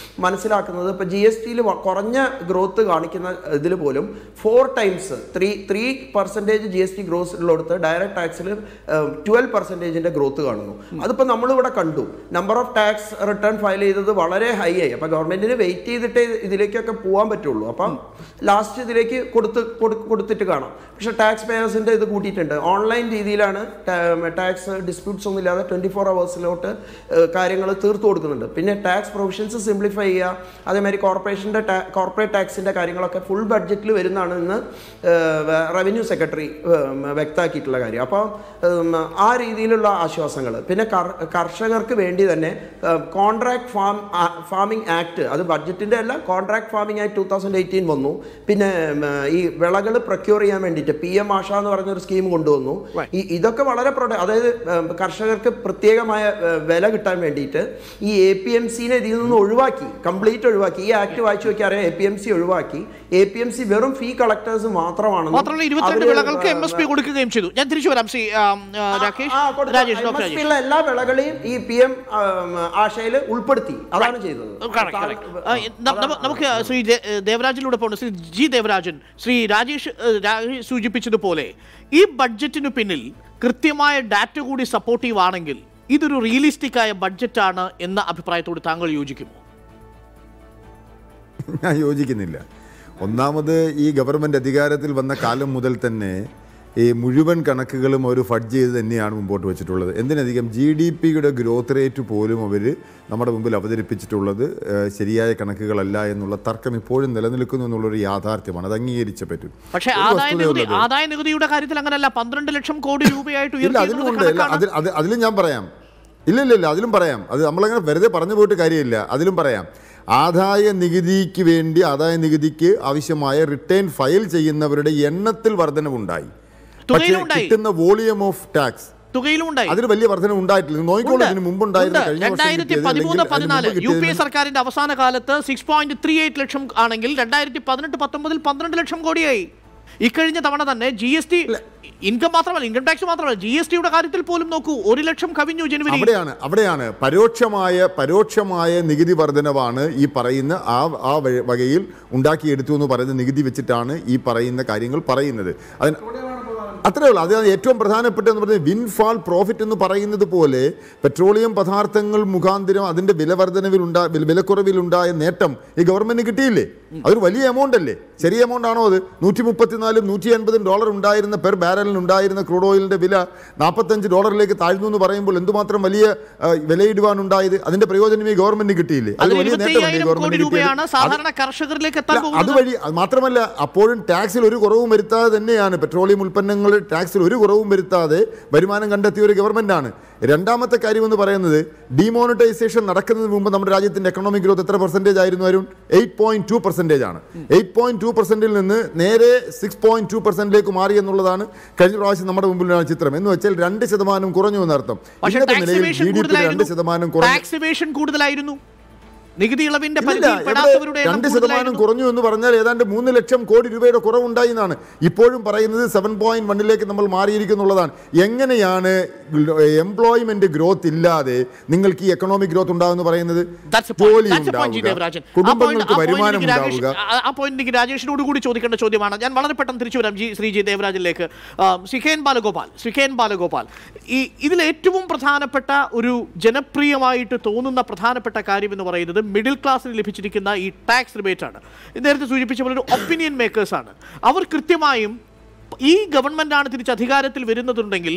മനസ്സിലാക്കുന്നത്, ഇപ്പോൾ GSTയിൽ കുറഞ്ഞ ഗ്രോത്ത് കാണിക്കുന്ന ഇതിൽ പോലും 4 times 3% GST ഗ്രോത്ത് ഉള്ളിടത്ത് ഡയറക്റ്റ് ടാക്സിൽ 12% ഗ്രോത്ത് കാണുന്നു. അതിപ്പോൾ നമ്മളിവിടെ കണ്ടു. Number of tax return file ചെയ്തത് വളരെ ഹൈ ആയി. അപ്പോൾ ഗവൺമെൻറ്റിന് വെയിറ്റ് ചെയ്തിട്ടേ ഇതിലേക്കൊക്കെ പോകാൻ പറ്റുള്ളൂ. അപ്പം ലാസ്റ്റ് ഇതിലേക്ക് കൊടുത്തിട്ട് കാണാം. പക്ഷേ ടാക്സ് പേയേഴ്സിൻ്റെ ഇത് കൂട്ടിയിട്ടുണ്ട്. ഓൺലൈൻ രീതിയിലാണ് ടാക്സ് ഡിസ്പ്യൂട്ട്സ് ഒന്നും ഇല്ലാതെ 24 hours കാര്യങ്ങൾ തീർത്തു കൊടുക്കുന്നുണ്ട്. പിന്നെ ടാക്സ് പ്രൊവിഷൻസ് സിംപ്ലിഫൈ ചെയ്യുക. അതേമാതിരി കോർപ്പറേറ്റ് ടാക്സിൻ്റെ കാര്യങ്ങളൊക്കെ ഫുൾ ബഡ്ജറ്റിൽ വരുന്നതാണ് ഇന്ന് റവന്യൂ സെക്രട്ടറി വ്യക്തമാക്കിയിട്ടുള്ള കാര്യം. അപ്പോൾ ആ രീതിയിലുള്ള ആശ്വാസങ്ങൾ. പിന്നെ കർഷകർക്ക് വേണ്ടി തന്നെ കോൺട്രാക്ട് ഫാമിംഗ് ആക്ട്, അത് ബഡ്ജറ്റിൻ്റെ അല്ല, കോൺട്രാക്ട് ഫാമിംഗ് ആക്ട് 2018 വന്നു. പിന്നെ ഈ വിളകൾ പ്രൊക്യൂർ ചെയ്യാൻ വേണ്ടിയിട്ട് PM ആശ എന്ന് പറഞ്ഞൊരു സ്കീം കൊണ്ടുവന്നു. ഇതൊക്കെ വളരെ അതായത് കർഷകർക്ക് പ്രത്യേകമായ വില കിട്ടാൻ വേണ്ടിയിട്ട് ഈ APMCനെ ഇതിൽ നിന്ന് കംപ്ലീറ്റ് ഒഴിവാക്കി. ഈ ആക്ട് വായിച്ചു നോക്കി അറിയാം. APMC ഒഴിവാക്കി. APMC വെറും ഫീ കളക്ടേഴ്സ് മാത്രമാണ്. 22 വിളകൾക്ക് MSP കൊടുക്കുകയും ചെയ്തു. ഞാൻ തിരിച്ചു വരാം. എല്ലാ വിളകളെയും ഈ PM ആശയിൽ ഉൾപ്പെടുത്തി. അതാണ് ചെയ്തത്. നമുക്ക് ശ്രീ ദേവരാജിലൂടെ പോകുന്നു. ശ്രീ G. ദേവരാജൻ, ശ്രീ രാജേഷ് സൂചിപ്പിച്ചതുപോലെ ഈ ബഡ്ജറ്റിനു പിന്നിൽ കൃത്യമായ ഡാറ്റ കൂടി സപ്പോർട്ടീവ് ആണെങ്കിൽ ഇതൊരു റിയലിസ്റ്റിക് ആയ ബഡ്ജറ്റാണ് എന്ന അഭിപ്രായത്തോട് താങ്കൾ യോജിക്കുമോ? ഞാൻ യോജിക്കുന്നില്ല. ഒന്നാമത്, ഈ ഗവൺമെൻറ് അധികാരത്തിൽ വന്ന കാലം മുതൽ തന്നെ ഈ മുഴുവൻ കണക്കുകളും അവർ ഫഡ്ജ് ചെയ്ത് തന്നെയാണ് മുമ്പോട്ട് വെച്ചിട്ടുള്ളത്. എന്തിനധികം GDPയുടെ ഗ്രോത്ത് റേറ്റ് പോലും അവർ നമ്മുടെ മുമ്പിൽ അവതരിപ്പിച്ചിട്ടുള്ളത് ശരിയായ കണക്കുകളല്ല എന്നുള്ള തർക്കം ഇപ്പോഴും നിലനിൽക്കുന്നു എന്നുള്ളൊരു യാഥാർത്ഥ്യമാണ്. അത് അംഗീകരിച്ചേ പറ്റൂ. പക്ഷേ ആദായ നികുതിയുടെ കാര്യത്തിൽ അങ്ങനെയല്ല. 12 ലക്ഷം കോടി രൂപയായിട്ട് അതിലും ഞാൻ പറയാം. ഇല്ല, അതിലും പറയാം. അത് നമ്മളങ്ങനെ വെറുതെ പറഞ്ഞു പോയിട്ട് കാര്യമില്ല. അതിലും പറയാം. ആദായ നികുതിക്ക് ആവശ്യമായ റിട്ടേൺ ഫയൽ ചെയ്യുന്നവരുടെ എണ്ണത്തിൽ വർധനവുണ്ടായി. പക്ഷേ കിട്ടുന്ന വോളിയം ഓഫ് ടാക്സ് അതിന് വലിയ വർധന ഉണ്ടായിട്ടില്ല. നോക്കിക്കോളൂ, ഇതിന് മുമ്പുണ്ടായിരുന്ന 2013-14 UPA സർക്കാരിന്റെ അവസാന കാലത്ത് 6.38 ലക്ഷം ആണെങ്കിൽ 2018-19 12 ലക്ഷം കോടിയായി. ഇക്കഴിഞ്ഞ തവണ തന്നെ GST ഇൻകം മാത്രമല്ല, ഇൻകം ടാക്സ് മാത്രമല്ല, GSTയുടെ കാര്യത്തിൽ പോലും നോക്കൂ, 1 ലക്ഷം കവിഞ്ഞു ജനുവരി. അവിടെയാണ് പരോക്ഷമായ നികുതി വർധനവാണ് ഈ പറയുന്ന ആ വകയിൽ ഉണ്ടാക്കിയെടുത്തു എന്ന് പറയുന്ന നികുതി വെച്ചിട്ടാണ് ഈ പറയുന്ന കാര്യങ്ങൾ പറയുന്നത്. അത്രേ ഉള്ളൂ. അത് ഏറ്റവും പ്രധാനപ്പെട്ട എന്ന് പറയുന്നത് വിൻഫാൾ പ്രോഫിറ്റ് എന്ന് പറയുന്നത് പോലെ പെട്രോളിയം പദാർത്ഥങ്ങൾ മുഖാന്തരം അതിൻ്റെ വിലക്കുറവിലുണ്ടായ നേട്ടം ഈ ഗവൺമെൻറ് കിട്ടിയില്ലേ? അതൊരു വലിയ എമൗണ്ട് അല്ലേ? ചെറിയ എമൗണ്ട് ആണോ അത്? $134-150 ഉണ്ടായിരുന്ന പെർ ബാരലിന് ഉണ്ടായിരുന്ന ക്രൂഡ് ഓയിലിന്റെ വില $45 താഴ്ന്നു എന്ന് പറയുമ്പോൾ എന്തുമാത്രം വലിയ വിലയിടുവാനുണ്ടായത്? അതിന്റെ പ്രയോജനം ഈ ഗവൺമെന്റ് കിട്ടിയില്ലേ? അത് വലിയ നേട്ടമല്ലേ ഗവൺമെന്റ്? അതുവഴി മാത്രമല്ല, അപ്പോഴും ടാക്സിൽ ഒരു കുറവും വരുത്താതെ തന്നെയാണ്, പെട്രോളിയം ഉൽപ്പന്നങ്ങളുടെ ടാക്സിൽ ഒരു കുറവും വരുത്താതെ വരുമാനം കണ്ടെത്തിയ ഒരു ഗവൺമെന്റാണ്. രണ്ടാമത്തെ കാര്യം എന്ന് പറയുന്നത്, ഡിമോണിറ്റൈസേഷൻ നടക്കുന്നതിന് മുമ്പ് നമ്മുടെ രാജ്യത്തിന്റെ എക്കണോമിക് ഗ്രോത്ത് എത്ര പെർസെന്റേജ് ആയിരുന്നു? 8.2% ആണ്. 8.2% നിന്ന് നേരെ 6.2% മാറി എന്നുള്ളതാണ് കഴിഞ്ഞ പ്രാവശ്യം നമ്മുടെ മുമ്പിലുള്ള ചിത്രം. എന്ന് വെച്ചാൽ 2% കുറഞ്ഞു എന്നർത്ഥം. ഇന്നത്തെ നിലയിൽ GDP 2% കൂടുതലായിരുന്നു. നികുതി ഇളവിന്റെ 2% കുറഞ്ഞു എന്ന് പറഞ്ഞാൽ ഏതാണ്ട് 3 ലക്ഷം കോടി രൂപയുടെ കുറവുണ്ടായി എന്നാണ് ഇപ്പോഴും പറയുന്നത്. 7.1 നമ്മൾ മാറിയിരിക്കുന്നുള്ളതാണ്. എങ്ങനെയാണ് എംപ്ലോയ്മെന്റ് ഗ്രോത്ത് ഇല്ലാതെ നിങ്ങൾക്ക് ഈ എക്കണോമിക് ഗ്രോത്ത് ഉണ്ടാകുമെന്ന് പറയുന്നത്? ജോലി ഉണ്ടാവുക, കുടുംബങ്ങൾക്ക് വരുമാനം ഉണ്ടാവുക. ആ പോയിന്റ് രാജേഷിനോട് കൂടി ചോദിക്കേണ്ട ചോദ്യമാണ്. ഞാൻ വളരെ പെട്ടെന്ന് തിരിച്ചു വരാം ശ്രീ ജി ദേവരാജിലേക്ക്. ശ്രീ ബാലഗോപാൽ, ഈ ഇതിൽ ഏറ്റവും പ്രധാനപ്പെട്ട ഒരു ജനപ്രിയമായിട്ട് തോന്നുന്ന പ്രധാനപ്പെട്ട കാര്യം എന്ന് പറയുന്നത് മിഡിൽ ക്ലാസ്സിന് ലഭിച്ചിരിക്കുന്ന ഈ ടാക്സ് റിബേറ്റ് ആണ്. നേരത്തെ സൂചിപ്പിച്ച പോലെ ഒരു ഒപ്പീനിയൻ മേക്കേഴ്സ് ആണ്. അവർ കൃത്യമായും ഈ ഗവൺമെന്റാണ് തിരിച്ച് അധികാരത്തിൽ വരുന്നതുണ്ടെങ്കിൽ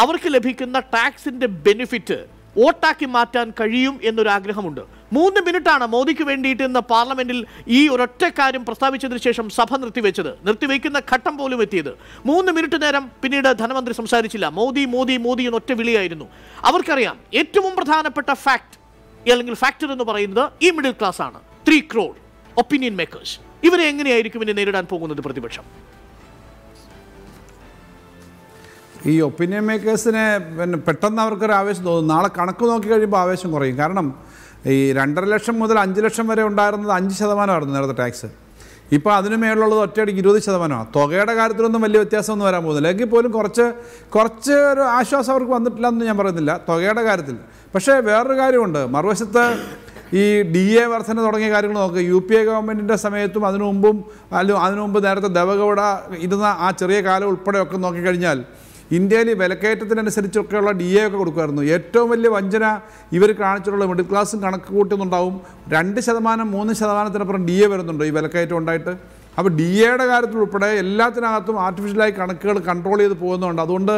അവർക്ക് ലഭിക്കുന്ന ടാക്സിന്റെ ബെനിഫിറ്റ് വോട്ടാക്കി മാറ്റാൻ കഴിയും എന്നൊരാഗ്രഹമുണ്ട്. 3 മിനിറ്റാണ് മോദിക്ക് വേണ്ടിയിട്ട് ഇന്ന് പാർലമെന്റിൽ ഈ ഒരൊറ്റ കാര്യം പ്രസ്താവിച്ചതിന് ശേഷം സഭ നിർത്തിവെക്കുന്ന ഘട്ടം പോലും എത്തിയത്. 3 മിനിറ്റ് നേരം പിന്നീട് ധനമന്ത്രി സംസാരിച്ചില്ല. മോദി മോദി മോദി എന്നൊറ്റ വിളിയായിരുന്നു. അവർക്കറിയാം ഏറ്റവും പ്രധാനപ്പെട്ട അല്ലെങ്കിൽ ഫാക്ടർ എന്ന് പറയുന്നത് ഈ മിഡിൽ ക്ലാസ് ആണ്. 3 crore ഒപ്പീനിയൻ മേക്കേഴ്സ്. ഇവരെ എങ്ങനെയായിരിക്കും ഇനി നേരിടാൻ പോകുന്നത് പ്രതിപക്ഷം? ഈ ഒപ്പീനിയൻ മേക്കേഴ്സിനെ പെട്ടെന്ന് അവർക്കൊരു ആവേശം തോന്നും. നാളെ കണക്ക് നോക്കി കഴിയുമ്പോൾ ആവേശം കുറയും. കാരണം ഈ 2.5 ലക്ഷം മുതൽ 5 ലക്ഷം വരെ ഉണ്ടായിരുന്നത് 5% നേരത്തെ ടാക്സ്. ഇപ്പോൾ അതിന് മേലുള്ളത് ഒറ്റയടിക്ക് 20%. തുകയുടെ കാര്യത്തിലൊന്നും വലിയ വ്യത്യാസമൊന്നും വരാൻ പോകുന്നില്ല. എങ്കിൽ പോലും കുറച്ച് ഒരു ആശ്വാസം അവർക്ക് വന്നിട്ടില്ല എന്ന് ഞാൻ പറയുന്നില്ല തുകയുടെ കാര്യത്തിൽ. പക്ഷേ വേറൊരു കാര്യമുണ്ട്. മറുവശത്ത് ഈ DA വർധന തുടങ്ങിയ കാര്യങ്ങൾ നോക്കുക. UPA ഗവൺമെൻറ്റിൻ്റെ സമയത്തും അതിനു മുമ്പ് നേരത്തെ ദേവഗൗഡ ഇരുന്ന ആ ചെറിയ കാലം ഉൾപ്പെടെയൊക്കെ നോക്കിക്കഴിഞ്ഞാൽ ഇന്ത്യയിൽ വിലക്കയറ്റത്തിനനുസരിച്ചൊക്കെയുള്ള DA ഒക്കെ കൊടുക്കുമായിരുന്നു. ഏറ്റവും വലിയ വഞ്ചന ഇവർ കാണിച്ചിട്ടുള്ള മിഡിൽ ക്ലാസ്സും കണക്ക് കൂട്ടുന്നുണ്ടാവും. 2%, 3%-ത്തിനപ്പുറം DA വരുന്നുണ്ട് ഈ വിലക്കയറ്റം ഉണ്ടായിട്ട്. അപ്പോൾ DAയുടെ കാര്യത്തിൽ ഉൾപ്പെടെ എല്ലാത്തിനകത്തും ആർട്ടിഫിഷ്യലായി കണക്കുകൾ കൺട്രോൾ ചെയ്ത് പോകുന്നുണ്ട്. അതുകൊണ്ട്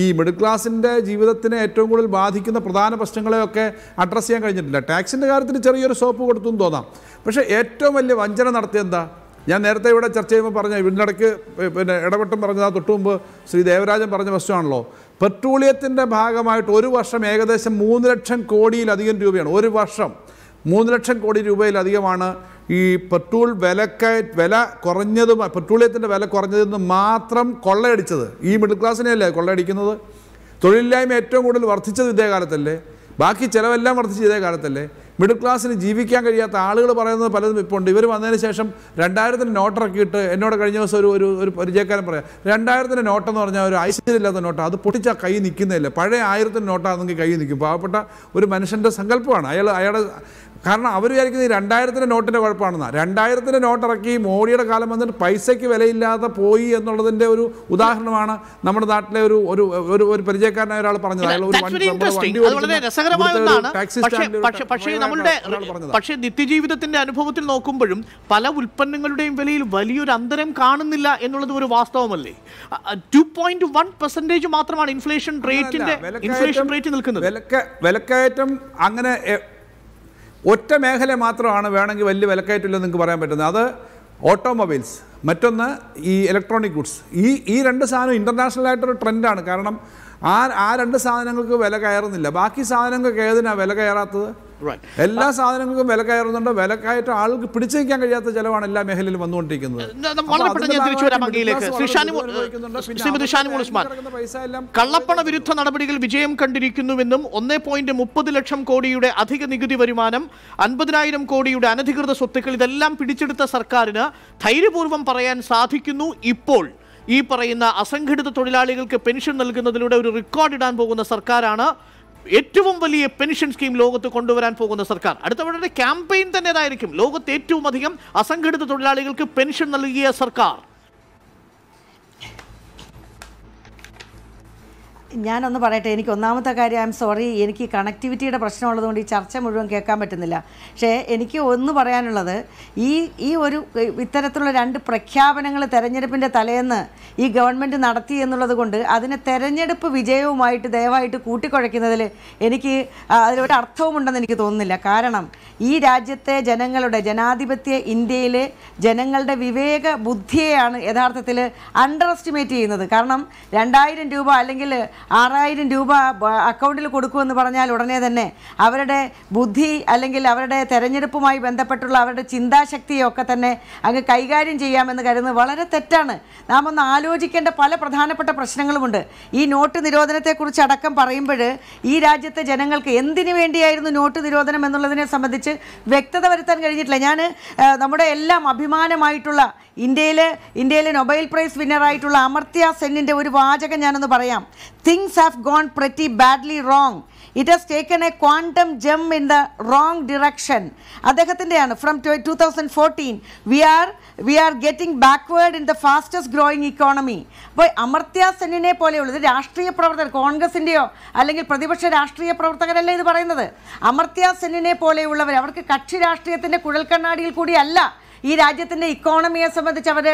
ഈ മിഡിൽ ക്ലാസിൻ്റെ ജീവിതത്തിനെ ഏറ്റവും കൂടുതൽ ബാധിക്കുന്ന പ്രധാന പ്രശ്നങ്ങളെയൊക്കെ അഡ്രസ്സ് ചെയ്യാൻ കഴിഞ്ഞിട്ടില്ല. ടാക്സിൻ്റെ കാര്യത്തിൽ ചെറിയൊരു സോപ്പ് കൊടുത്തു എന്ന് തോന്നാം. പക്ഷേ ഏറ്റവും വലിയ വഞ്ചന നടത്തിയെന്താ? ഞാൻ നേരത്തെ ഇവിടെ ചർച്ച ചെയ്യുമ്പോൾ പറഞ്ഞ ഇതിനിടയ്ക്ക് ഇടപെട്ടും പറഞ്ഞത് തൊട്ട് മുമ്പ് ശ്രീ ദേവരാജൻ പറഞ്ഞ പ്രശ്നമാണല്ലോ. പെട്രോളിയത്തിൻ്റെ ഭാഗമായിട്ട് ഒരു വർഷം ഏകദേശം 3 ലക്ഷം കോടിയിലധികം രൂപയാണ്. ഒരു വർഷം 3 ലക്ഷം കോടി രൂപയിലധികമാണ് ഈ പെട്രോളിയത്തിൻ്റെ വില കുറഞ്ഞതെന്ന് മാത്രം കൊള്ളയടിച്ചത്. ഈ മിഡിൽ ക്ലാസ്സിനെയല്ലേ കൊള്ളയടിക്കുന്നത്? തൊഴിലില്ലായ്മ ഏറ്റവും കൂടുതൽ വർദ്ധിച്ചത് ഇതേ കാലത്തല്ലേ? ബാക്കി ചിലവെല്ലാം വർദ്ധിച്ച് ഇതേ കാലത്തല്ലേ? മിഡിൽ ക്ലാസ്സിന് ജീവിക്കാൻ കഴിയാത്ത ആളുകൾ പറയുന്നത് പലതും ഇപ്പോൾ ഉണ്ട്. ഇവർ വന്നതിന് ശേഷം 2000 നോട്ടിറക്കിയിട്ട് എന്നോട് കഴിഞ്ഞ ദിവസം ഒരു പരിചയക്കാരൻ പറയാം, 2000 നോട്ടെന്ന് പറഞ്ഞാൽ ഒരു ഐശ്വര്യമില്ലാത്ത നോട്ടാണ്. അത് പൊട്ടിച്ചാൽ കൈ നിൽക്കുന്നില്ല. പഴയ 1000 നോട്ടാണെങ്കിൽ കൈ നിൽക്കും. പാവപ്പെട്ട ഒരു മനുഷ്യൻ്റെ സങ്കല്പമാണ് അയാളുടെ. കാരണം അവർ വിചാരിക്കുന്നത് ഈ 2000 നോട്ടിൻ്റെ കുഴപ്പമാണെന്നാണ്. 2000 നോട്ടിറക്കി മോഡിയുടെ കാലം വന്നിട്ട് പൈസയ്ക്ക് വിലയില്ലാതെ പോയി എന്നുള്ളതിൻ്റെ ഒരു ഉദാഹരണമാണ് നമ്മുടെ നാട്ടിലെ ഒരു പരിചയക്കാരനായ ഒരാൾ പറഞ്ഞത്. പക്ഷേ നിത്യജീവിതത്തിന്റെ അനുഭവത്തിൽ നോക്കുമ്പോഴും പല ഉൽപ്പന്നങ്ങളുടെയും വിലയിൽ വലിയൊരു അന്തരം കാണുന്നില്ല എന്നുള്ളത് ഒരു വാസ്തവമല്ലേ? 2.1% മാത്രമാണ് ഇൻഫ്ലേഷൻ റേറ്റ് നിൽക്കുന്നത്. വിലക്കയറ്റം അങ്ങനെ ഒറ്റ മേഖല മാത്രമാണ് വേണമെങ്കിൽ വലിയ വിലക്കയറ്റമില്ലെന്ന് നിങ്ങൾക്ക് പറയാൻ പറ്റുന്നത്. അത് ഓട്ടോമൊബൈൽസ്, മറ്റൊന്ന് ഈ ഇലക്ട്രോണിക് ഗുഡ്സ്. ഈ 2 സാധനം ഇൻ്റർനാഷണൽ ആയിട്ടൊരു ട്രെൻഡാണ്. കാരണം ആ 2 സാധനങ്ങൾക്ക് വില കയറുന്നില്ല. ബാക്കി സാധനങ്ങൾക്ക് ഏതിനാണ് വില കയറാത്തത്? എല്ലാ സാധനങ്ങൾക്കും വില കയറുന്നുണ്ട്. വില കയറ്റം ആൾക്ക് പിടിച്ചു നിൽക്കാൻ കഴിയാത്ത ചിലവാണ് എല്ലാ മേഖലയിലും വന്നുകൊണ്ടിരിക്കുന്നത്. കള്ളപ്പണ വിരുദ്ധ നടപടികൾ വിജയം കണ്ടിരിക്കുന്നുവെന്നും 1.30 ലക്ഷം കോടിയുടെ അധിക നികുതി വരുമാനം, 50,000 കോടിയുടെ അനധികൃത സ്വത്തുക്കൾ, ഇതെല്ലാം പിടിച്ചെടുത്ത സർക്കാരിന് ധൈര്യപൂർവ്വം പറയാൻ സാധിക്കുന്നു. ഇപ്പോൾ ഈ പറയുന്ന അസംഘടിത തൊഴിലാളികൾക്ക് പെൻഷൻ നൽകുന്നതിലൂടെ ഒരു റെക്കോർഡ് ഇടാൻ പോകുന്ന സർക്കാരാണ്. ഏറ്റവും വലിയ പെൻഷൻ സ്കീം ലോകത്ത് കൊണ്ടുവരാൻ പോകുന്ന സർക്കാർ. അടുത്തവരുടെ ക്യാമ്പയിൻ തന്നെ അതായിരിക്കും. ലോകത്ത് ഏറ്റവും അധികം അസംഘടിത തൊഴിലാളികൾക്ക് പെൻഷൻ നൽകിയ സർക്കാർ. ഞാനൊന്ന് പറയട്ടെ. എനിക്ക് ഒന്നാമത്തെ കാര്യം, ഐ എം സോറി, എനിക്ക് കണക്ടിവിറ്റിയുടെ പ്രശ്നമുള്ളതുകൊണ്ട് ഈ ചർച്ച മുഴുവൻ കേൾക്കാൻ പറ്റുന്നില്ല. പക്ഷേ എനിക്ക് ഒന്ന് പറയാനുള്ളത്, ഈ ഒരു ഇത്തരത്തിലുള്ള 2 പ്രഖ്യാപനങ്ങൾ തെരഞ്ഞെടുപ്പിൻ്റെ തലേന്ന് ഈ ഗവൺമെൻറ് നടത്തി എന്നുള്ളത് കൊണ്ട് അതിനെ തെരഞ്ഞെടുപ്പ് വിജയവുമായിട്ട് ദയവായിട്ട് കൂട്ടിക്കുഴയ്ക്കുന്നതിൽ എനിക്ക് അതിലൊരു അർത്ഥവുമുണ്ടെന്ന് എനിക്ക് തോന്നുന്നില്ല. കാരണം ഈ രാജ്യത്തെ ജനങ്ങളുടെ, ജനാധിപത്യ ഇന്ത്യയിലെ ജനങ്ങളുടെ വിവേക ബുദ്ധിയെയാണ് യഥാർത്ഥത്തിൽ അണ്ടർ എസ്റ്റിമേറ്റ് ചെയ്യുന്നത്. കാരണം 2000 രൂപ അല്ലെങ്കിൽ 6000 രൂപ അക്കൗണ്ടിൽ കൊടുക്കുമെന്ന് പറഞ്ഞാൽ ഉടനെ തന്നെ അവരുടെ ബുദ്ധി അല്ലെങ്കിൽ അവരുടെ തെരഞ്ഞെടുപ്പുമായി ബന്ധപ്പെട്ടുള്ള അവരുടെ ചിന്താശക്തിയൊക്കെ തന്നെ അങ്ങ് കൈകാര്യം ചെയ്യാമെന്ന് കരുതുന്നത് വളരെ തെറ്റാണ്. നാം ഒന്ന് ആലോചിക്കേണ്ട പല പ്രധാനപ്പെട്ട പ്രശ്നങ്ങളുമുണ്ട്. ഈ നോട്ട് നിരോധനത്തെക്കുറിച്ച് അടക്കം പറയുമ്പോൾ ഈ രാജ്യത്തെ ജനങ്ങൾക്ക് എന്തിനു വേണ്ടിയായിരുന്നു നോട്ട് നിരോധനം എന്നുള്ളതിനെ സംബന്ധിച്ച് വ്യക്തത വരുത്താൻ കഴിഞ്ഞിട്ടില്ല. ഞാൻ നമ്മുടെ എല്ലാം അഭിമാനമായിട്ടുള്ള ഇന്ത്യയിലെ നൊബേൽ പ്രൈസ് വിന്നറായിട്ടുള്ള അമർത്യ സെന്നിൻ്റെ ഒരു വാചകം ഞാനൊന്ന് പറയാം. Things have gone pretty badly wrong. It has taken a quantum jump in the wrong direction. അദ്ദേഹത്തിൻ്റെയാണ്. From 2014 we are getting backward in the fastest growing economy. അപ്പോൾ അമർത്യ സെന്നിനെ പോലെയുള്ളത് രാഷ്ട്രീയ പ്രവർത്തകർ, കോൺഗ്രസിൻ്റെയോ അല്ലെങ്കിൽ പ്രതിപക്ഷ രാഷ്ട്രീയ പ്രവർത്തകരല്ല ഇത് പറയുന്നത്. അമർത്യ സെന്നിനെ പോലെയുള്ളവർ, അവർക്ക് കക്ഷി രാഷ്ട്രീയത്തിൻ്റെ കുഴൽക്കണ്ണാടിയിൽ കൂടിയല്ല ഈ രാജ്യത്തിൻ്റെ ഇക്കോണമിയെ സംബന്ധിച്ച് അവർ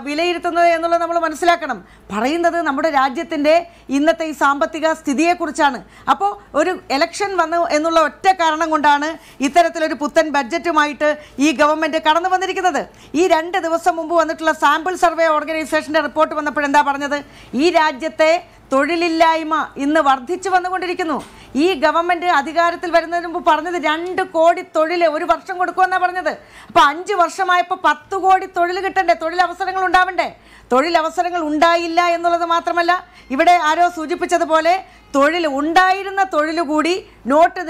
വിലയിരുത്തുന്നത് എന്നുള്ളത് നമ്മൾ മനസ്സിലാക്കണം. പറയുന്നത് നമ്മുടെ രാജ്യത്തിൻ്റെ ഇന്നത്തെ ഈ സാമ്പത്തിക സ്ഥിതിയെക്കുറിച്ചാണ്. അപ്പോൾ ഒരു ഇലക്ഷൻ വന്നു എന്നുള്ള ഒറ്റ കാരണം കൊണ്ടാണ് ഇത്തരത്തിലൊരു പുത്തൻ ബഡ്ജറ്റുമായിട്ട് ഈ ഗവൺമെൻറ് കടന്നു വന്നിരിക്കുന്നത്. ഈ 2 ദിവസം മുമ്പ് വന്നിട്ടുള്ള സാമ്പിൾ സർവേ ഓർഗനൈസേഷൻ്റെ റിപ്പോർട്ട് വന്നപ്പോഴെന്താ പറഞ്ഞത്? ഈ രാജ്യത്തെ തൊഴിലില്ലായ്മ ഇന്ന് വർദ്ധിച്ചു വന്നുകൊണ്ടിരിക്കുന്നു. ഈ ഗവൺമെൻറ് അധികാരത്തിൽ വരുന്നതിന് മുമ്പ് പറഞ്ഞത് 2 കോടി തൊഴിൽ ഒരു വർഷം കൊടുക്കുമെന്നാണ് പറഞ്ഞത്. അപ്പോൾ 5 വർഷമായപ്പോൾ 10 കോടി തൊഴിൽ കിട്ടണ്ടേ? തൊഴിലവസരങ്ങൾ ഉണ്ടാവണ്ടേ? തൊഴിലവസരങ്ങൾ ഉണ്ടായില്ല എന്നുള്ളത് മാത്രമല്ല, ഇവിടെ ആരോ സൂചിപ്പിച്ചതുപോലെ ഉണ്ടായിരുന്ന തൊഴിൽ കൂടി നോട്ട്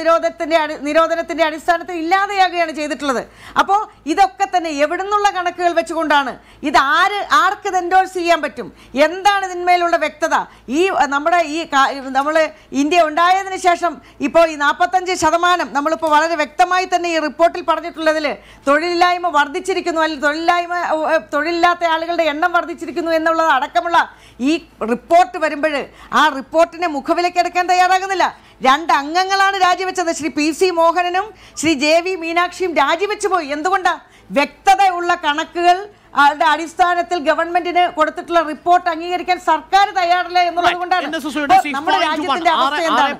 നിരോധനത്തിൻ്റെ അടിസ്ഥാനത്തിൽ ഇല്ലാതെയാകുകയാണ് ചെയ്തിട്ടുള്ളത്. അപ്പോൾ ഇതൊക്കെ തന്നെ എവിടുന്നുള്ള കണക്കുകൾ വെച്ചുകൊണ്ടാണ് ഇത്? ആർക്ക് ഇത് എൻഡോഴ്സ് ചെയ്യാൻ പറ്റും? എന്താണ് ഇതിന്മേലുള്ള വ്യക്തത? നമ്മൾ ഇന്ത്യ ഉണ്ടായതിനു ശേഷം ഇപ്പോൾ ഈ 45% നമ്മളിപ്പോൾ വളരെ വ്യക്തമായി തന്നെ ഈ റിപ്പോർട്ടിൽ പറഞ്ഞിട്ടുള്ളതിൽ തൊഴിലില്ലായ്മ വർദ്ധിച്ചിരിക്കുന്നു, അല്ലെങ്കിൽ തൊഴിലില്ലാത്ത ആളുകളുടെ എണ്ണം വർദ്ധിച്ചിരിക്കുന്നു എന്നുള്ളത് അടക്കമുള്ള ഈ റിപ്പോർട്ട് വരുമ്പോൾ ആ റിപ്പോർട്ടിനെ മുഖവിലക്കെടുക്കാൻ തയ്യാറാകുന്നില്ല. 2 അംഗങ്ങളാണ് രാജിവെച്ചത്. ശ്രീ PC മോഹനനും ശ്രീ JV മീനാക്ഷിയും രാജിവെച്ചു പോയി. എന്തുകൊണ്ടാണ്? വ്യക്തതയുള്ള കണക്കുകൾ അടിസ്ഥാനത്തിൽ ഗവൺമെന്റിന് കൊടുത്തിട്ടുള്ള റിപ്പോർട്ട് അംഗീകരിക്കാൻ സർക്കാർ തയ്യാറല്ല എന്നുള്ളത് കൊണ്ടാണ്. നമ്മുടെ രാജ്യത്തിന്റെ അവസ്ഥ എന്താണ്?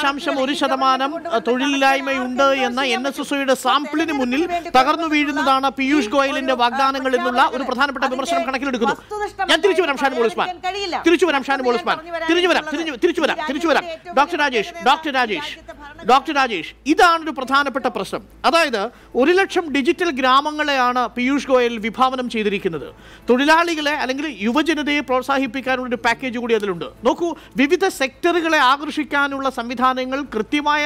6.1% തൊഴിലില്ലായ്മയുണ്ട് എന്ന NSSOയുടെ സാമ്പിളിന് മുന്നിൽ തകർന്നു വീഴുന്നതാണ് പീയൂഷ് ഗോയലിന്റെ വാഗ്ദാനങ്ങൾ എന്നുള്ള ഒരു പ്രധാനപ്പെട്ട വിമർശനം കണക്കിലെടുക്കുന്നു. ഞാൻ തിരിച്ചു വരാം ഡോക്ടർ രാജേഷ്, ഇതാണ് ഒരു പ്രധാനപ്പെട്ട പ്രശ്നം. അതായത് 1 ലക്ഷം ഡിജിറ്റൽ ഗ്രാമങ്ങളെയാണ് പീയൂഷ് ഗോയൽ വിഭാവനം ചെയ്തിരിക്കുന്നത്. തൊഴിലാളികളെ അല്ലെങ്കിൽ യുവജനതയെ പ്രോത്സാഹിപ്പിക്കാനുള്ള ഒരു പാക്കേജ് കൂടി അതിലുണ്ട്. നോക്കൂ, വിവിധ സെക്ടറുകളെ ആകർഷിക്കാനുള്ള സംവിധാനങ്ങൾ കൃത്യമായ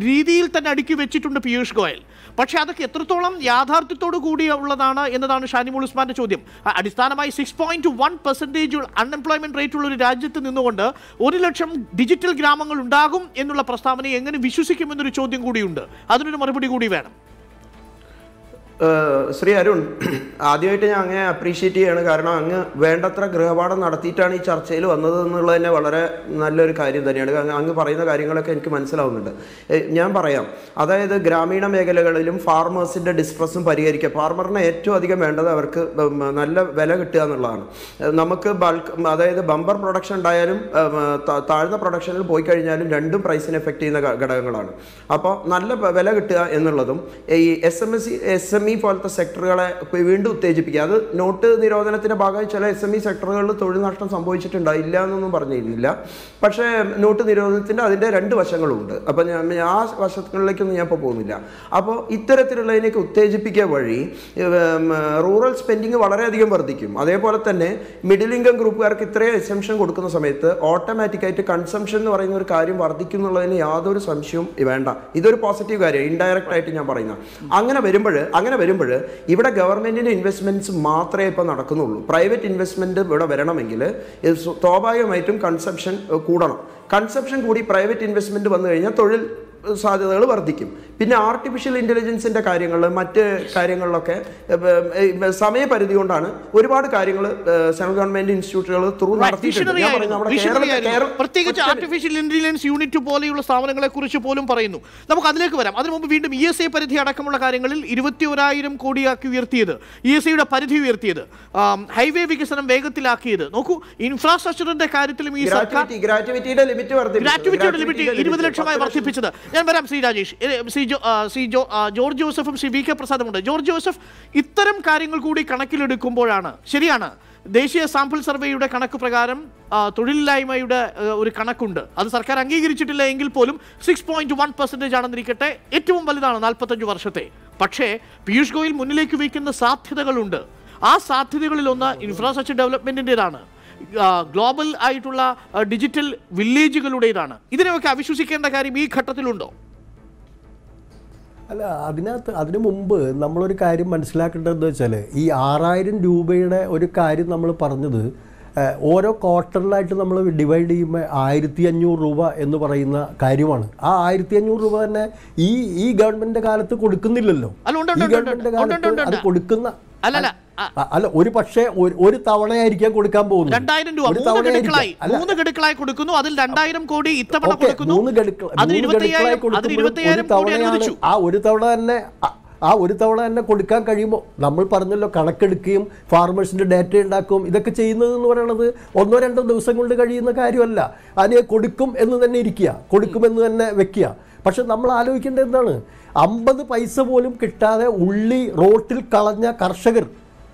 രീതിയിൽ തന്നെ അടുക്കി വെച്ചിട്ടുണ്ട് പീയൂഷ് ഗോയൽ. പക്ഷേ അതൊക്കെ എത്രത്തോളം യാഥാർത്ഥ്യത്തോടു കൂടി ഉള്ളതാണ് എന്നതാണ് ഷാനിമോൾ ഉസ്മാന്റെ ചോദ്യം. അടിസ്ഥാനമായി 6.1% അൺഎംപ്ലോയ്മെന്റ് റേറ്റ് ഉള്ള ഒരു രാജ്യത്ത് നിന്നുകൊണ്ട് 1 ലക്ഷം ഡിജിറ്റൽ ഗ്രാമങ്ങൾ ഉണ്ടാകും എന്നുള്ള പ്രസ്താവനയെ എങ്ങനെ വിശ്വസിക്കുമെന്നൊരു ചോദ്യം കൂടിയുണ്ട്. അതിനൊരു മറുപടി കൂടി വേണം. ശ്രീ അരുൺ, ആദ്യമായിട്ട് ഞാൻ അങ്ങനെ അപ്രീഷിയേറ്റ് ചെയ്യാണ്. കാരണം അങ്ങ് വേണ്ടത്ര ഗൃഹപാഠം നടത്തിയിട്ടാണ് ഈ ചർച്ചയിൽ വന്നത് എന്നുള്ളത് തന്നെ വളരെ നല്ലൊരു കാര്യം തന്നെയാണ്. അങ്ങ് പറയുന്ന കാര്യങ്ങളൊക്കെ എനിക്ക് മനസ്സിലാവുന്നുണ്ട്. ഞാൻ പറയാം. അതായത് ഗ്രാമീണ മേഖലകളിലും ഫാർമേഴ്സിൻ്റെ ഡിസ്ട്രസ്സും പരിഹരിക്കുക. ഫാർമറിന് ഏറ്റവും അധികം വേണ്ടത് അവർക്ക് നല്ല വില കിട്ടുക എന്നുള്ളതാണ്. നമുക്ക് അതായത് ബമ്പർ പ്രൊഡക്ഷൻ ഉണ്ടായാലും താഴ്ന്ന പ്രൊഡക്ഷനിൽ പോയി കഴിഞ്ഞാലും രണ്ടും പ്രൈസിനെ എഫക്റ്റ് ചെയ്യുന്ന ഘടകങ്ങളാണ്. അപ്പോൾ നല്ല വില കിട്ടുക എന്നുള്ളതും ഈ SME പോലത്തെ സെക്ടറുകളെ വീണ്ടും ഉത്തേജിപ്പിക്കുക. അത് നോട്ട് നിരോധനത്തിന്റെ ഭാഗമായി ചില SME സെക്ടറുകളിൽ തൊഴിൽ നഷ്ടം സംഭവിച്ചിട്ടുണ്ടായില്ല എന്നൊന്നും പറഞ്ഞിരുന്നില്ല. പക്ഷേ നോട്ട് നിരോധനത്തിന്റെ അതിൻ്റെ 2 വശങ്ങളുണ്ട്. അപ്പം ഞാൻ ആ വശങ്ങളിലേക്കൊന്നും ഞാൻ ഇപ്പോൾ പോകുന്നില്ല. അപ്പോൾ ഇത്തരത്തിലുള്ളതിനൊക്കെ ഉത്തേജിപ്പിക്കുക വഴി റൂറൽ സ്പെൻഡിങ് വളരെയധികം വർദ്ധിക്കും. അതേപോലെ തന്നെ മിഡിൽ ഇൻകം ഗ്രൂപ്പുകാർക്ക് ഇത്രയും എക്സംഷൻ കൊടുക്കുന്ന സമയത്ത് ഓട്ടോമാറ്റിക്കായിട്ട് കൺസംഷൻ എന്ന് പറയുന്ന ഒരു കാര്യം വർദ്ധിക്കും എന്നുള്ളതിന് യാതൊരു സംശയവും വേണ്ട. ഇതൊരു പോസിറ്റീവ് കാര്യം, ഇൻഡയറക്റ്റ് ആയിട്ട് ഞാൻ പറയുന്നത്. അങ്ങനെ വരുമ്പോൾ ഇവിടെ ഗവൺമെന്റിന്റെ ഇൻവെസ്റ്റ്മെന്റ്സ് മാത്രമേ ഇപ്പോൾ നടക്കുന്നുള്ളൂ. പ്രൈവറ്റ് ഇൻവെസ്റ്റ്മെന്റ് ഇവിടെ വരണമെങ്കിൽ സ്വാഭാവികമായിട്ടും കൺസംഷൻ കൂടണം. കൺസംഷൻ കൂടി പ്രൈവറ്റ് ഇൻവെസ്റ്റ്മെന്റ് വന്നു കഴിഞ്ഞാൽ തൊഴിൽ സാധ്യതകൾ വർദ്ധിക്കും. പിന്നെ ആർട്ടിഫിഷ്യൽ ഇൻ്റലിജൻസിൻ്റെ കാര്യങ്ങൾ മറ്റ് കാര്യങ്ങളിലൊക്കെ സമയപരിധി കൊണ്ടാണ് ഒരുപാട് കാര്യങ്ങൾ സെൻട്രൽ ഗവൺമെന്റ് ഇൻസ്റ്റിറ്റ്യൂട്ടുകൾ പ്രത്യേകിച്ച് ആർട്ടിഫിഷ്യൽ ഇന്റലിജൻസ് യൂണിറ്റ് പോലെയുള്ള സ്ഥാപനങ്ങളെ കുറിച്ച് പോലും പറയുന്നു. നമുക്ക് അതിലേക്ക് വരാം. അതിനു മുമ്പ് വീണ്ടും ESA പരിധി അടക്കമുള്ള കാര്യങ്ങളിൽ 21,000 കോടിയാക്കി ഉയർത്തിയത്, ESAയുടെ പരിധി ഉയർത്തിയത്, ഹൈവേ വികസനം വേഗത്തിലാക്കിയത്, നോക്കൂ ഇൻഫ്രാസ്ട്രക്ചറിന്റെ കാര്യത്തിലും ഈ സർക്കാർ ഗ്രാറ്റുവിറ്റിയുടെ ലിമിറ്റ് 20 ലക്ഷമായി വർദ്ധിപ്പിച്ചത്. ഞാൻ വരാം ശ്രീ രാജേഷ്, ശ്രീ ജോർജ് ജോസഫും ശ്രീ VK പ്രസാദുമുണ്ട്. ജോർജ് ജോസഫ്, ഇത്തരം കാര്യങ്ങൾ കൂടി കണക്കിലെടുക്കുമ്പോഴാണ് ശരിയാണ് ദേശീയ സാമ്പിൾ സർവേയുടെ കണക്ക് പ്രകാരം തൊഴിലില്ലായ്മയുടെ ഒരു കണക്കുണ്ട്, അത് സർക്കാർ അംഗീകരിച്ചിട്ടില്ല എങ്കിൽ പോലും 6.1% ആണെന്നിരിക്കട്ടെ, ഏറ്റവും വലുതാണ് 45 വർഷത്തെ. പക്ഷേ പീയൂഷ് ഗോയൽ മുന്നിലേക്ക് വയ്ക്കുന്ന സാധ്യതകളുണ്ട്. ആ സാധ്യതകളിലൊന്ന് ഇൻഫ്രാസ്ട്രക്ചർ ഡെവലപ്മെന്റിൻ്റെതാണ്, ഗ്ലോബൽ ആയിട്ടുള്ള ഡിജിറ്റൽ വില്ലേജുകളുടേതാണ്. ഇതിനെയൊക്കെ അവിശ്വസിക്കേണ്ട കാര്യം ഈ ഘട്ടത്തിലുണ്ടോ? അല്ല, അതിനു മുമ്പ് നമ്മളൊരു കാര്യം മനസ്സിലാക്കേണ്ടതെന്ന് വെച്ചാൽ ഈ 6,000 രൂപയുടെ ഒരു കാര്യം നമ്മൾ പറഞ്ഞത് ഓരോ ക്വാർട്ടറിലായിട്ട് നമ്മൾ ഡിവൈഡ് ചെയ്യുമ്പോൾ 1,500 രൂപ എന്ന് പറയുന്ന കാര്യമാണ്. ആ 1,500 രൂപ തന്നെ ഈ ഗവൺമെന്റിന്റെ കാലത്ത് കൊടുക്കുന്നില്ലല്ലോ. ഈ ഗവൺമെന്റിന്റെ കാലത്ത് അത് കൊടുക്കുന്ന അല്ല, ഒരു പക്ഷേ ഒരു തവണയായിരിക്കാം കൊടുക്കാൻ പോകുന്നത്. 2,000 രൂപ 3 ഗഡുക്കളായി കൊടുക്കുന്നു. അതിൽ 2,000 കോടി ഇത്തവണ കൊടുക്കുന്നു. ആ ഒരു തവണ തന്നെ കൊടുക്കാൻ കഴിയുമ്പോൾ നമ്മൾ പറഞ്ഞല്ലോ കണക്കെടുക്കുകയും ഫാർമേഴ്സിന്റെ ഡാറ്റ ഉണ്ടാക്കുകയും ഇതൊക്കെ ചെയ്യുന്നതെന്ന് പറയുന്നത് 1-2 ദിവസം കൊണ്ട് കഴിയുന്ന കാര്യമല്ല. അതിനെ കൊടുക്കും എന്ന് തന്നെ ഇരിക്കുക, കൊടുക്കുമെന്ന് തന്നെ വെക്കുക. പക്ഷെ നമ്മൾ ആലോചിക്കേണ്ടത് എന്താണ്, 50 പൈസ പോലും കിട്ടാതെ ഉള്ളി റോട്ടിൽ കളഞ്ഞ കർഷകർ,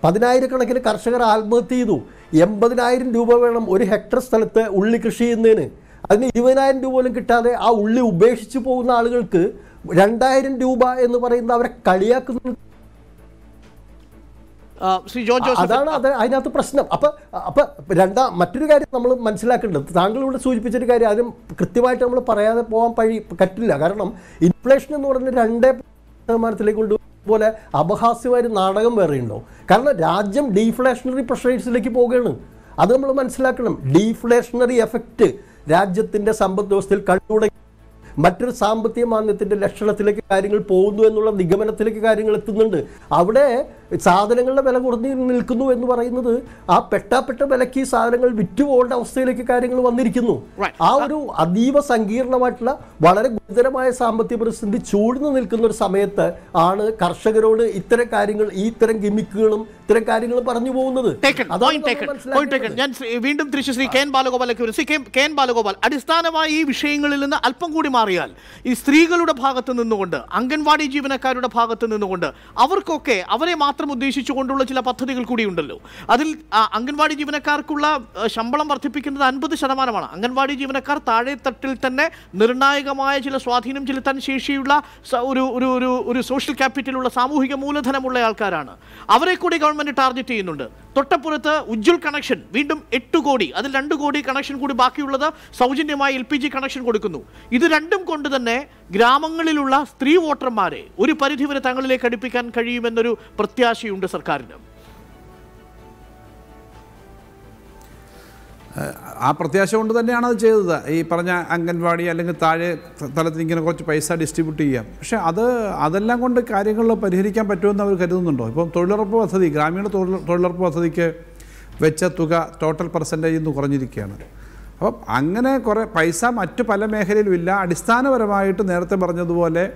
10,000 കർഷകർ ആത്മഹത്യ ചെയ്തു. 80,000 രൂപ വേണം ഒരു ഹെക്ടർ സ്ഥലത്ത് ഉള്ളി കൃഷി ചെയ്യുന്നതിന്. അതിന് 20,000 രൂപ പോലും കിട്ടാതെ ആ ഉള്ളി ഉപേക്ഷിച്ച് പോകുന്ന ആളുകൾക്ക് 2,000 രൂപ എന്ന് പറയുന്നത് അവരെ കളിയാക്കുന്നു. അതാണ് അതിനകത്ത് പ്രശ്നം. അപ്പൊ മറ്റൊരു കാര്യം നമ്മൾ മനസ്സിലാക്കേണ്ടത്, താങ്കൾ ഇവിടെ സൂചിപ്പിച്ചൊരു കാര്യം, അതിന് കൃത്യമായിട്ട് നമ്മൾ പറയാതെ പോകാൻ പറ്റില്ല. കാരണം ഇൻഫ്ലേഷൻ എന്ന് പറയുന്നത് 2% കൊണ്ടുപോലെ അപഹാസ്യമായ നാടകം വേറെ ഉണ്ടോ? കാരണം രാജ്യം ഡീഫ്ലേഷണറി പ്രഷേഴ്സിലേക്ക് പോവുകയാണ്. അത് നമ്മൾ മനസ്സിലാക്കണം. ഡീഫ്ലേഷണറി എഫക്റ്റ് രാജ്യത്തിന്റെ സമ്പദ് വ്യവസ്ഥയിൽ കണ്ടുകൂടെ മറ്റൊരു സാമ്പത്തിക മാന്ദ്യത്തിന്റെ ലക്ഷണത്തിലേക്ക് കാര്യങ്ങൾ പോകുന്നു എന്നുള്ള നിഗമനത്തിലേക്ക് കാര്യങ്ങൾ എത്തുന്നുണ്ട്. അവിടെ സാധനങ്ങളുടെ വില കുറഞ്ഞു നിൽക്കുന്നു എന്ന് പറയുന്നത് ആ പെട്ടാപ്പെട്ട വിലയ്ക്ക് ഈ സാധനങ്ങൾ വിറ്റുപോകേണ്ട അവസ്ഥയിലേക്ക് കാര്യങ്ങൾ വന്നിരിക്കുന്നു. ആ ഒരു അതീവ സങ്കീർണമായിട്ടുള്ള വളരെ ഗുരുതരമായ സാമ്പത്തിക പ്രതിസന്ധി ചൂഴ്ന്നു നിൽക്കുന്ന ഒരു സമയത്ത് ആണ് കർഷകരോട് ഇത്തരം കാര്യങ്ങൾ, ഇത്തരം ഗിമിക്കുകളും ഇത്തരം കാര്യങ്ങളും പറഞ്ഞു പോകുന്നത്. ഞാൻ വീണ്ടും തിരിച്ച് ശ്രീ കെ എൻ ബാലഗോപാൽ, അടിസ്ഥാനമായി ഈ വിഷയങ്ങളിൽ നിന്ന് അല്പം കൂടി മാറിയാൽ, ഈ സ്ത്രീകളുടെ ഭാഗത്ത് നിന്നുകൊണ്ട്, അംഗൻവാടി ജീവനക്കാരുടെ ഭാഗത്ത് നിന്നുകൊണ്ട്, അവർക്കൊക്കെ അവരെ മാത്രം ഉദ്ദേശിച്ചുകൊണ്ടുള്ള ചില പദ്ധതികൾ കൂടിയുണ്ടല്ലോ. അതിൽ അംഗൻവാടി ജീവനക്കാർക്കുള്ള ശമ്പളം വർദ്ധിപ്പിക്കുന്നത് 50%. അംഗൻവാടി ജീവനക്കാർ താഴെത്തട്ടിൽ തന്നെ നിർണായകമായ ചില സ്വാധീനം ചെലുത്താൻ ശേഷിയുള്ള ഒരു സോഷ്യൽ ക്യാപിറ്റലുള്ള സാമൂഹിക മൂലധനമുള്ള ആൾക്കാരാണ്. അവരെ കൂടി ഗവൺമെന്റ് ടാർഗറ്റ് ചെയ്യുന്നുണ്ട്. തൊട്ടപ്പുറത്ത് ഉജ്ജ്വൽ കണക്ഷൻ വീണ്ടും 8 കോടി, അതിൽ 2 കോടി കണക്ഷൻ കൂടി ബാക്കിയുള്ളത് സൗജന്യമായി LPG കണക്ഷൻ കൊടുക്കുന്നു. ഇത് രണ്ടും കൊണ്ട് തന്നെ ഗ്രാമങ്ങളിലുള്ള സ്ത്രീ വോട്ടർമാരെ ഒരു പരിധിവരെ തങ്ങളിലേക്ക് അടുപ്പിക്കാൻ കഴിയുമെന്നൊരു പ്രത്യാശയുണ്ട് സർക്കാരിന്. ആ പ്രത്യാശ കൊണ്ട് തന്നെയാണ് അത് ചെയ്തത്. ഈ പറഞ്ഞ അംഗൻവാടി അല്ലെങ്കിൽ താഴെ തലത്തിൽ ഇങ്ങനെ കുറച്ച് പൈസ ഡിസ്ട്രിബ്യൂട്ട് ചെയ്യാം. പക്ഷേ അതെല്ലാം കൊണ്ട് കാര്യങ്ങൾ പരിഹരിക്കാൻ പറ്റുമെന്ന് അവർ കരുതുന്നുണ്ടോ? ഇപ്പം തൊഴിലുറപ്പ് പദ്ധതി, ഗ്രാമീണ തൊഴിലുറപ്പ് പദ്ധതിക്ക് വെച്ച തുക ടോട്ടൽ പെർസെൻറ്റേജിൽ നിന്ന് കുറഞ്ഞിരിക്കുകയാണ്. അപ്പം അങ്ങനെ കുറേ പൈസ മറ്റു പല മേഖലയിലും ഇല്ല. അടിസ്ഥാനപരമായിട്ട് നേരത്തെ പറഞ്ഞതുപോലെ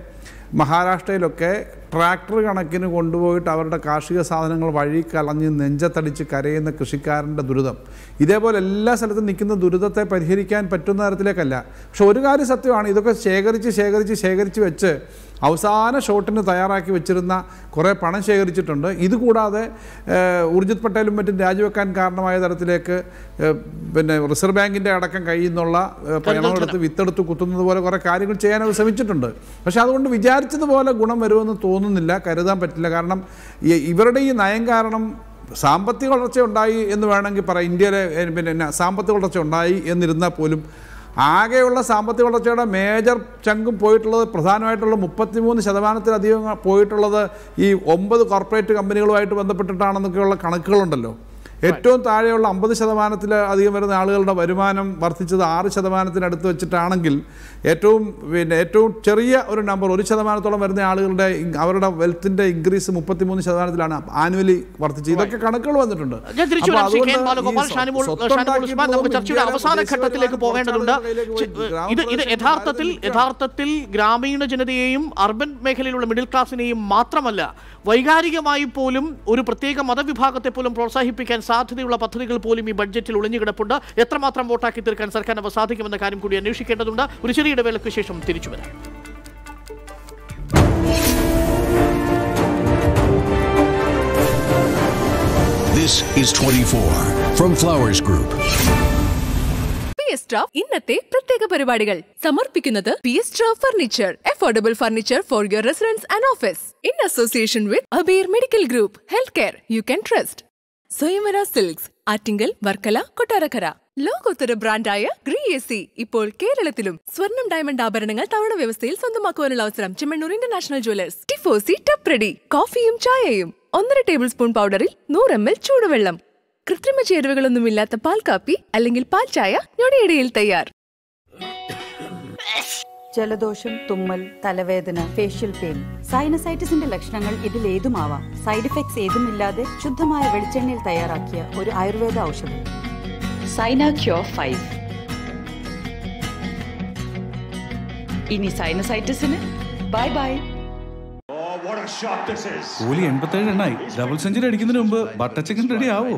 മഹാരാഷ്ട്രയിലൊക്കെ ട്രാക്ടർ കണക്കിന് കൊണ്ടുപോയിട്ട് അവരുടെ കാർഷിക സാധനങ്ങൾ വഴി കളഞ്ഞ് നെഞ്ചത്തടിച്ച് കരയുന്ന കൃഷിക്കാരൻ്റെ ദുരിതം, ഇതേപോലെ എല്ലാ സ്ഥലത്തും നിൽക്കുന്ന ദുരിതത്തെ പരിഹരിക്കാൻ പറ്റുന്ന തരത്തിലേക്കല്ല. പക്ഷെ ഒരു കാര്യം സത്യമാണ്, ഇതൊക്കെ ശേഖരിച്ച് വെച്ച് അവസാന ഷോട്ടിന് തയ്യാറാക്കി വെച്ചിരുന്ന കുറേ പണം ശേഖരിച്ചിട്ടുണ്ട്. ഇതുകൂടാതെ ഊർജിത് പട്ടേലും മറ്റും രാജിവെക്കാൻ കാരണമായ തരത്തിലേക്ക് പിന്നെ റിസർവ് ബാങ്കിൻ്റെ അടക്കം കയ്യിൽ നിന്നുള്ള പണമെടുത്ത് വിത്തെടുത്ത് കുത്തുന്നത് പോലെ കുറേ കാര്യങ്ങൾ ചെയ്യാൻ അവർ ശ്രമിച്ചിട്ടുണ്ട്. പക്ഷേ അതുകൊണ്ട് വിചാരിച്ചതുപോലെ ഗുണം വരുമെന്ന് തോന്നുന്നില്ല, കരുതാൻ പറ്റില്ല. കാരണം ഇവരുടെ ഈ നയം കാരണം സാമ്പത്തിക വളർച്ച ഉണ്ടായി എന്ന് വേണമെങ്കിൽ പറയാം. ഇന്ത്യയിലെ പിന്നെ സാമ്പത്തിക വളർച്ച ഉണ്ടായി എന്നിരുന്നാൽ പോലും ആകെയുള്ള സാമ്പത്തിക വളർച്ചയുടെ മേജർ ചങ്കും പോയിട്ടുള്ളത്, പ്രധാനമായിട്ടുള്ള 33% പോയിട്ടുള്ളത് ഈ 9 കോർപ്പറേറ്റ് കമ്പനികളുമായിട്ട് ബന്ധപ്പെട്ടിട്ടാണെന്നൊക്കെയുള്ള കണക്കുകളുണ്ടല്ലോ. ഏറ്റവും താഴെയുള്ള 50% അധികം വരുന്ന ആളുകളുടെ വരുമാനം വർദ്ധിച്ചത് 6% വെച്ചിട്ടാണെങ്കിൽ ഏറ്റവും ചെറിയ ഒരു നമ്പർ 1% വരുന്ന ആളുകളുടെ അവരുടെ വെൽത്തിന്റെ ഇൻക്രീസ് 33%-ലാണ് ആനുവലി വർദ്ധിച്ചത്. ഇതൊക്കെ കണക്കുകൾ വന്നിട്ടുണ്ട്. ചർച്ചയുടെ അവസാന ഘട്ടത്തിലേക്ക് പോകേണ്ടതുണ്ട്. ഇത് യഥാർത്ഥത്തിൽ ഗ്രാമീണ ജനതയെയും അർബൻ മേഖലയിലുള്ള മിഡിൽ ക്ലാസിനെയും മാത്രമല്ല, വൈകാരികമായി പോലും ഒരു പ്രത്യേക മതവിഭാഗത്തെ പോലും പ്രോത്സാഹിപ്പിക്കാൻ സാധ്യതയുള്ള പദ്ധതികൾ പോലും ഈ ബഡ്ജറ്റിൽ ഒളിഞ്ഞുകിടപ്പുണ്ട്. എത്രമാത്രം വോട്ടാക്കി തീർക്കാൻ സർക്കാരിന് സാധിക്കുമെന്ന കാര്യം കൂടി അന്വേഷിക്കേണ്ടതുണ്ട്. ഒരു ചെറിയ ഇടവേളയ്ക്ക് ശേഷം തിരിച്ചു വരാം. This is 24 from Flowers Group. ഇന്നത്തെ പ്രത്യേക പരിപാടികൾ സമർപ്പിക്കുന്നത് PS furniture, affordable furniture for your residence and office, in association with Abeer medical group, health care you can trust. Swayamvara silks, Attingal, Varkala, Kottarakkara. ലോകോത്തര ബ്രാൻഡായ GREE ഇപ്പോൾ കേരളത്തിലും. സ്വർണം, ഡയമണ്ട് ആഭരണങ്ങൾ തവണ വ്യവസ്ഥയിൽ സ്വന്തമാക്കുവാനുള്ള അവസരം. Chemmanur international jewellers. ടിഫോസി ടപ്പ് റെഡി. കോഫിയും ചായയും 1.5 ടേബിൾ സ്പൂൺ പൗഡറിൽ 100 ml ചൂടുവെള്ളം. കൃത്രിമ ചേരുവകളൊന്നുമില്ലാത്ത പാൽ കാപ്പി അല്ലെങ്കിൽ പാൽ ചായ ഞൊടിയിടയിൽ തയ്യാർ. ജലദോഷം, തുമ്മൽ, തലവേദന, ഫേഷ്യൽ പെയിൻ, സൈനസൈറ്റിസിന്റെ ലക്ഷണങ്ങൾ ഇതിൽ ഏതുമാവാം. സൈഡ് എഫക്ട്സ് ഏതുമില്ലാതെ ശുദ്ധമായ വെളിച്ചെണ്ണയിൽ തയ്യാറാക്കിയ ഒരു ആയുർവേദ ഔഷധം സൈനാക്യൂർ 5. ഇനി സൈനസൈറ്റിസിന് ബൈ ബൈ. കോഹ്ലി 87 റണ്ണായി. ഡബിൾ സെഞ്ചുറി അടിക്കുന്നതിന് മുമ്പ് ബട്ടർ ചിക്കൻ റെഡി ആവോ?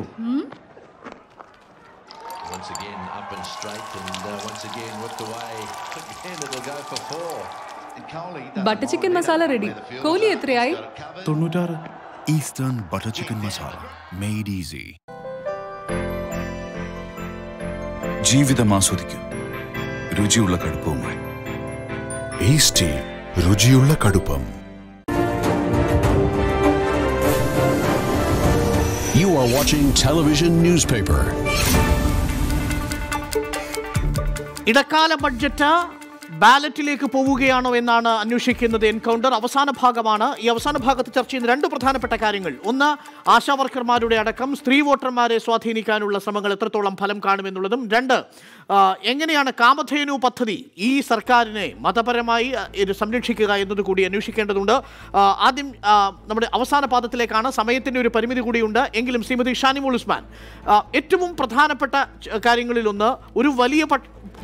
Butter chicken masala ready. Kohli എത്രയായി? 96. Eastern butter chicken masala made easy. ജീവിതം ആസ്വദിക്കൂ രുചിയുള്ള കടുപ്പവുമായി. ഈസ്റ്റേ, രുചിയുള്ള കടുപ്പം. You are watching television newspaper. ഇടക്കാല ബഡ്ജറ്റ് ബാലറ്റിലേക്ക് പോവുകയാണോ എന്നാണ് അന്വേഷിക്കുന്നത് എൻകൗണ്ടർ. അവസാന ഭാഗമാണ്. ഈ അവസാന ഭാഗത്ത് ചർച്ച ചെയ്യുന്ന 2 പ്രധാനപ്പെട്ട കാര്യങ്ങൾ. ഒന്ന്, ആശാവർക്കർമാരുടെ അടക്കം സ്ത്രീ വോട്ടർമാരെ സ്വാധീനിക്കാനുള്ള ശ്രമങ്ങൾ എത്രത്തോളം ഫലം കാണുമെന്നുള്ളതും. 2, എങ്ങനെയാണ് കാമധേനു പദ്ധതി ഈ സർക്കാരിനെ മതപരമായി സംരക്ഷിക്കുക എന്നത് കൂടി അന്വേഷിക്കേണ്ടതുണ്ട്. ആദ്യം നമ്മുടെ അവസാന പാദത്തിലേക്കാണ്. സമയത്തിൻ്റെ ഒരു പരിമിതി കൂടിയുണ്ട്. എങ്കിലും ശ്രീമതി ഷാനിമോൾ ഉസ്മാൻ, ഏറ്റവും പ്രധാനപ്പെട്ട കാര്യങ്ങളിലൊന്ന്, ഒരു വലിയ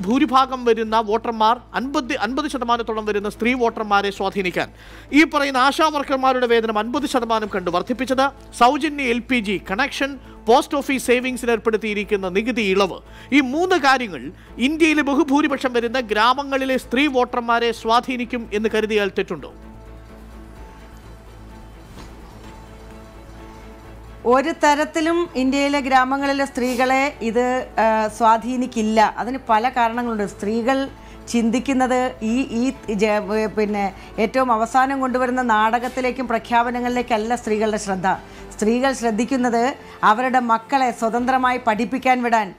ഭൂരിഭാഗം വരുന്ന വോട്ടർമാർ 50% വരുന്ന സ്ത്രീ വോട്ടർമാരെ സ്വാധീനിക്കാൻ ഈ പറയുന്ന ആശാവർക്കർമാരുടെ വേതനം 50% കണ്ട് വർദ്ധിപ്പിച്ചത്, സൗജന്യ LPG കണക്ഷൻ, പോസ്റ്റ് ഓഫീസ് സേവിങ്സിന് ഏർപ്പെടുത്തിയിരിക്കുന്ന നികുതി ഇളവ്, ഈ 3 കാര്യങ്ങൾ ഇന്ത്യയിലെ ബഹുഭൂരിപക്ഷം വരുന്ന ഗ്രാമങ്ങളിലെ സ്ത്രീ വോട്ടർമാരെ സ്വാധീനിക്കും എന്ന് കരുതിയാൽ തെറ്റുണ്ടോ? ഒരു തരത്തിലും ഇന്ത്യയിലെ ഗ്രാമങ്ങളിലെ സ്ത്രീകളെ ഇത് സ്വാധീനിക്കില്ല. അതിന് പല കാരണങ്ങളുണ്ട്. സ്ത്രീകൾ ചിന്തിക്കുന്നത് പിന്നെ ഏറ്റവും അവസാനം കൊണ്ടുവരുന്ന നാടകത്തിലേക്കും പ്രഖ്യാപനങ്ങളിലേക്കല്ല സ്ത്രീകളുടെ ശ്രദ്ധ. സ്ത്രീകൾ ശ്രദ്ധിക്കുന്നത് അവരുടെ മക്കളെ സ്വതന്ത്രമായി പഠിപ്പിക്കാൻ വിടാൻ.